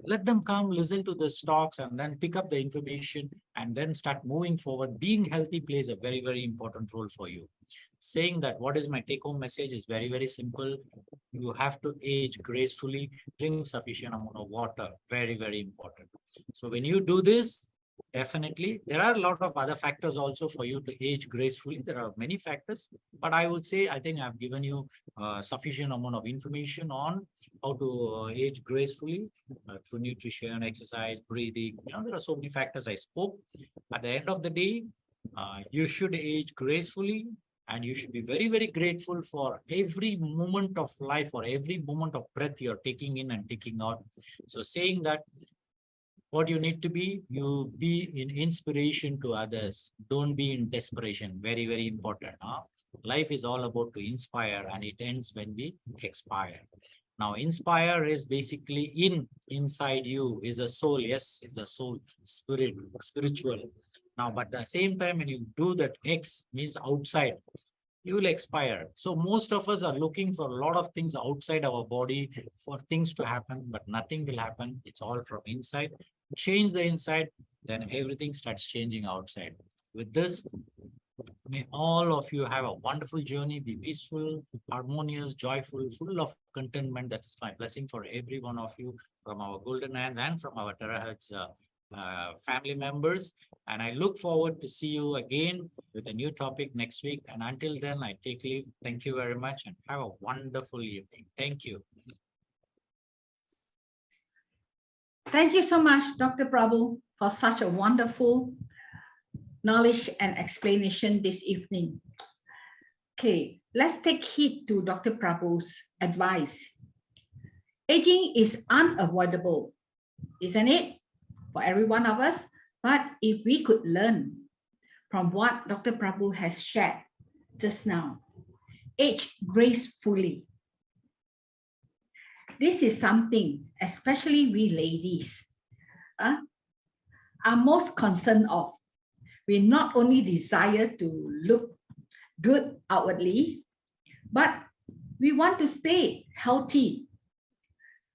let them come listen to the talks and then pick up the information and then start moving forward. Being healthy plays a very, very important role for you. Saying that what is my take-home message is very, very simple. You have to age gracefully, drink sufficient amount of water. Very, very important. So when you do this, definitely, there are a lot of other factors also for you to age gracefully. There are many factors, but I would say, I think I've given you sufficient amount of information on how to age gracefully through nutrition, exercise, breathing. There are so many factors I spoke. At the end of the day, You should age gracefully, and you should be very, very grateful for every moment of life or every moment of breath you're taking in and taking out. So saying that, what you need to be, you be in inspiration to others. Don't be in desperation. Very, very important. Life is all about to inspire, and it ends when we expire. Now, inspire is basically inside you is a soul. Yes, is a soul, spirit, spiritual. Now, but at the same time, when you do that, X means outside, you will expire. So most of us are looking for a lot of things outside our body for things to happen, but nothing will happen. It's all from inside. Change the inside, then everything starts changing outside. With this, may all of you have a wonderful journey, be peaceful, harmonious, joyful, full of contentment. That's my blessing for every one of you from our Golden Hands and from our Terahertz family members. And I look forward to see you again with a new topic next week. And until then, I take leave. Thank you very much and have a wonderful evening. Thank you. Thank you so much, Dr. Prabhu, for such a wonderful knowledge and explanation this evening. Okay, let's take heed to Dr. Prabhu's advice. Aging is unavoidable, isn't it, for every one of us? But if we could learn from what Dr. Prabhu has shared just now, age gracefully. This is something, especially we ladies, are most concerned of. We not only desire to look good outwardly, but we want to stay healthy,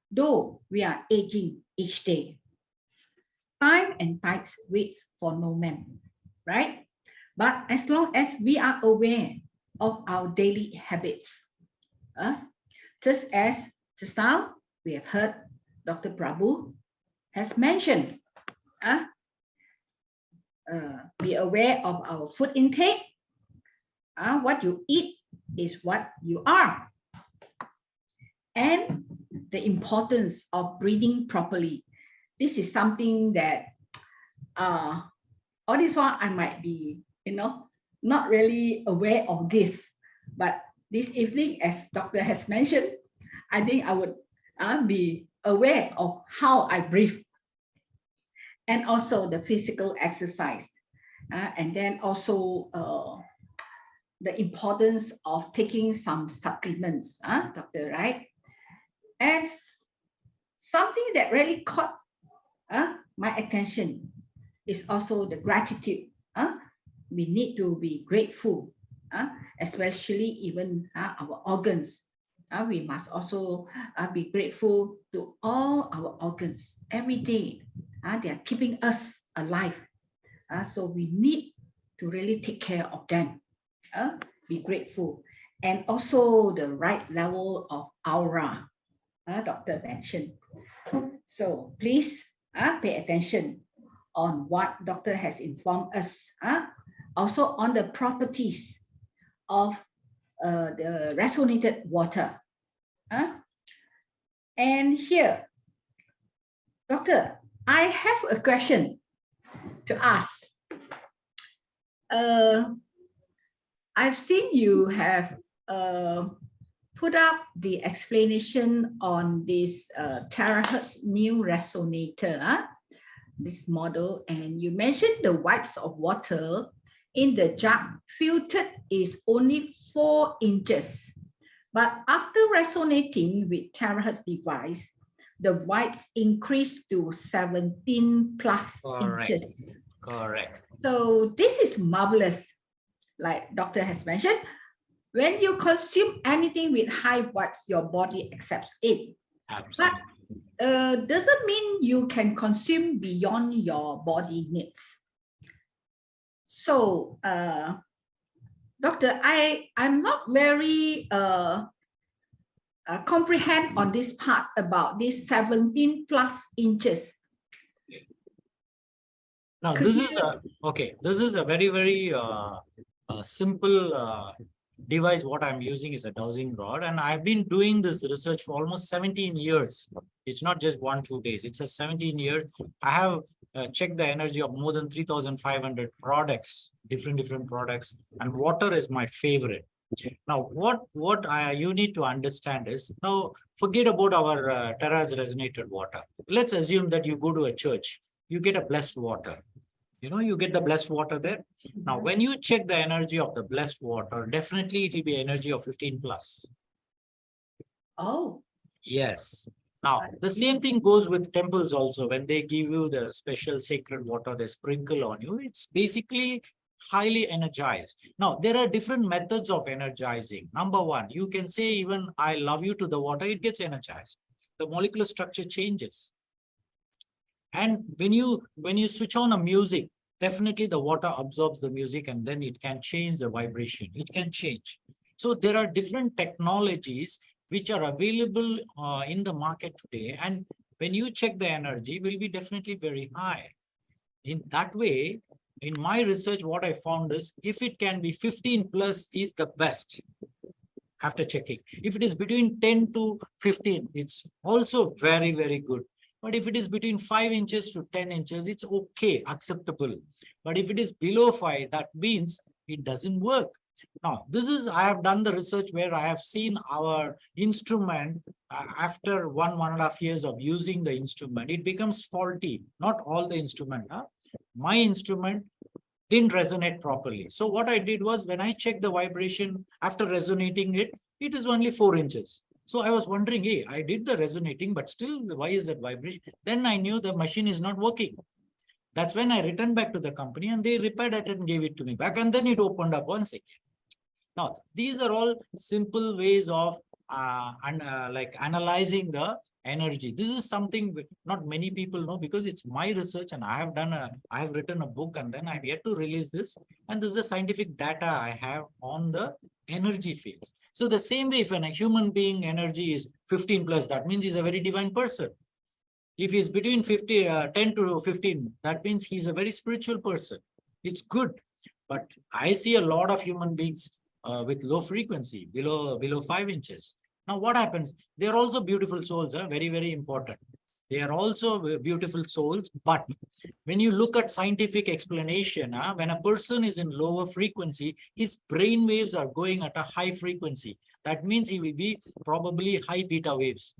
though we are aging each day. Time and tides waits for no man, right? But as long as we are aware of our daily habits, just as just now we have heard Dr. Prabhu has mentioned, be aware of our food intake. What you eat is what you are. And the importance of breathing properly. This is something that all this while I might be, not really aware of this. But this evening, as Doctor has mentioned, I think I would be aware of how I breathe. And also the physical exercise. And then also the importance of taking some supplements, Doctor, right? And something that really caught my attention is also the gratitude. We need to be grateful, especially even our organs. We must also be grateful to all our organs every day. They are keeping us alive. So we need to really take care of them. Be grateful. And also the right level of aura, Doctor mentioned. So please pay attention on what Doctor has informed us. Also on the properties of the resonated water. And here, Doctor, I have a question to ask. I've seen you have put up the explanation on this terahertz new resonator, this model, and you mentioned the wipes of water in the jug filtered is only 4 inches. But after resonating with terahertz device, the wipes increased to 17 plus inches. Correct. So this is marvelous. Like Doctor has mentioned, when you consume anything with high wipes, your body accepts it. Absolutely. But doesn't mean you can consume beyond your body needs. So, Doctor, I'm not very comprehend on this part about this 17 plus inches. Now, this is a very, very simple device. What I'm using is a dowsing rod, and I've been doing this research for almost 17 years. It's not just 1-2 days. It's a 17 years. I have check the energy of more than 3,500 products, different products, and water is my favorite. Now, what you need to understand is, now forget about our terahertz resonated water. Let's assume that you go to a church, you get a blessed water. You get the blessed water there. Now, when you check the energy of the blessed water, definitely it will be energy of 15 plus. Oh, Yes. Now, the same thing goes with temples also. When they give you the special sacred water, they sprinkle on you, it's basically highly energized. Now, there are different methods of energizing. Number one, you can say even I love you to the water, it gets energized. The molecular structure changes. And when you switch on a music, definitely the water absorbs the music and then it can change the vibration. It can change. So there are different technologies which are available in the market today. And when you check the energy, will be definitely very high. In that way, in my research, what I found is if it can be 15 plus is the best after checking. If it is between 10 to 15, it's also very, very good. But if it is between 5 inches to 10 inches, it's okay, acceptable. But if it is below 5, that means it doesn't work. Now, I have done the research where I have seen our instrument after 1.5 years of using the instrument, it becomes faulty. Not all the instrument. My instrument didn't resonate properly. So what I did was, when I checked the vibration after resonating it, it is only 4 inches. So I was wondering, hey, I did the resonating, but still, why is that vibration? Then I knew the machine is not working. That's when I returned back to the company and they repaired it and gave it to me back. And then it opened up once again. Now, these are all simple ways of like analyzing the energy. This is something not many people know, because it's my research and I have written a book and then I've yet to release this. And this is the scientific data I have on the energy fields. So the same way, if a human being energy is 15 plus, that means he's a very divine person. If he's between 10 to 15, that means he's a very spiritual person. It's good. But I see a lot of human beings with low frequency, below 5 inches. Now, what happens? They are also beautiful souls, very, very important. They are also beautiful souls. But when you look at scientific explanation, when a person is in lower frequency, his brain waves are going at a high frequency. That means he will be probably high beta waves.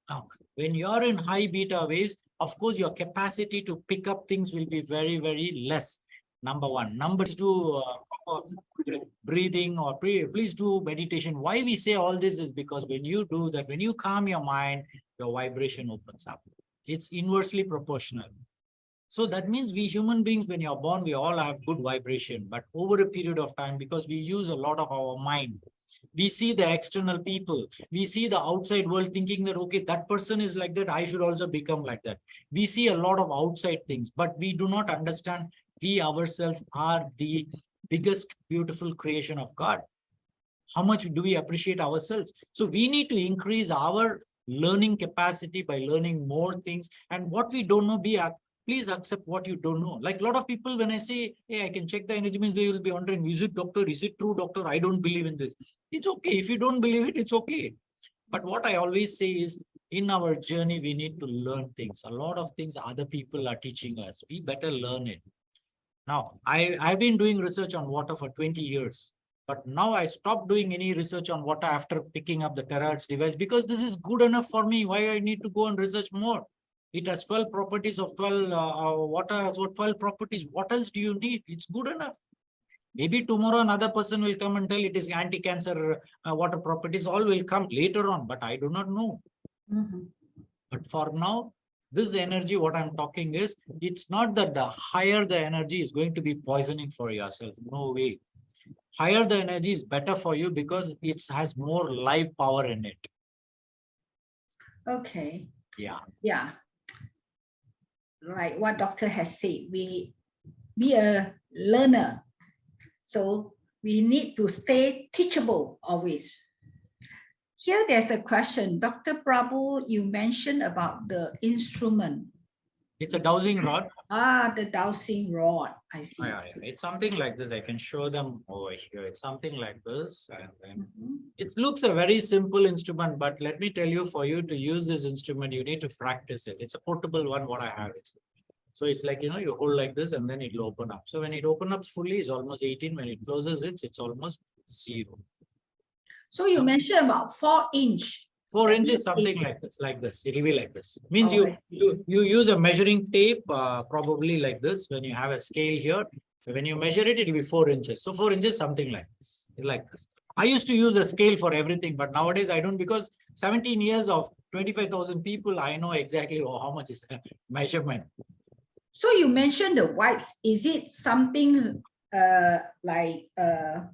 Now, when you're in high beta waves, of course, your capacity to pick up things will be very, very less. Number one. Number two, breathing, or please do meditation. Why we say all this is because when you do that, when you calm your mind, your vibration opens up. It's inversely proportional. So that means we human beings, when you're born, we all have good vibration. But over a period of time, because we use a lot of our mind, we see the external people, we see the outside world thinking that, okay, that person is like that, I should also become like that. We see a lot of outside things, but we do not understand we ourselves are the biggest beautiful creation of God. How much do we appreciate ourselves? So we need to increase our learning capacity by learning more things. And what we don't know, please accept what you don't know. Like a lot of people, when I say, hey, I can check the energy, means they will be wondering, is it doctor? Is it true, doctor? I don't believe in this. It's okay. If you don't believe it, it's okay. But what I always say is, in our journey, we need to learn things. A lot of things other people are teaching us. We better learn it. Now, I've been doing research on water for 20 years. But now I stopped doing any research on water after picking up the terahertz device, because this is good enough for me. Why I need to go and research more? It has 12 properties of 12, water has got 12 properties. What else do you need? It's good enough. Maybe tomorrow another person will come and tell it is anti-cancer water properties. All will come later on, but I do not know. But for now, this energy, what I'm talking is, it's not that the higher the energy is going to be poisoning for yourself. No way. Higher the energy is better for you because it has more life power in it. Okay. Yeah. Yeah. Right. What doctor has said, we be a learner. So we need to stay teachable always. Here there's a question. Dr. Prabhu, you mentioned about the instrument. It's a dowsing rod. The dowsing rod. I see. Yeah. It's something like this. I can show them over here. It's something like this. And then it looks a very simple instrument, but let me tell you, for you to use this instrument, you need to practice it. It's a portable one, what I have. So it's like, you hold like this and then it will open up. So when it opens up fully, it's almost 18. When it closes, it's almost 0. So you So- mentioned about 4-inch. 4 That inches, is something it. like this. It will be like this. Means Oh, I see. you use a measuring tape, probably like this. When you have a scale here, when you measure it, it will be 4 inches. So 4 inches, something like this. Like this. I used to use a scale for everything, but nowadays I don't, because 17 years of 25,000 people, I know exactly how much is the measurement. So you mentioned the wipes. Is it something like the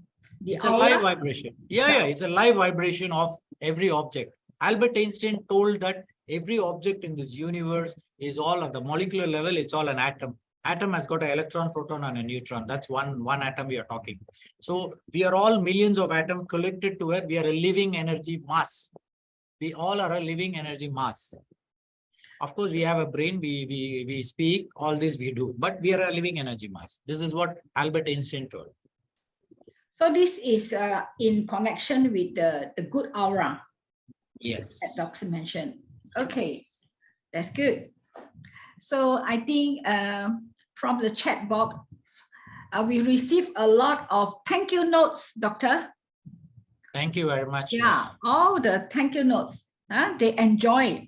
It's a live aura? vibration. Yeah, it's a live vibration of every object. Albert Einstein told that every object in this universe is all at the molecular level, it's all an atom. Atom has got an electron, proton, and a neutron. That's one atom we are talking. So we are all millions of atoms collected to where we are a living energy mass. We all are a living energy mass. Of course, we have a brain, we speak, all this we do, but we are a living energy mass. This is what Albert Einstein told. So this is in connection with the good aura Yes. that Doctor mentioned. Okay, that's good. So I think from the chat box, we received a lot of thank you notes, Doctor. Thank you very much. Yeah, all the thank you notes. They enjoy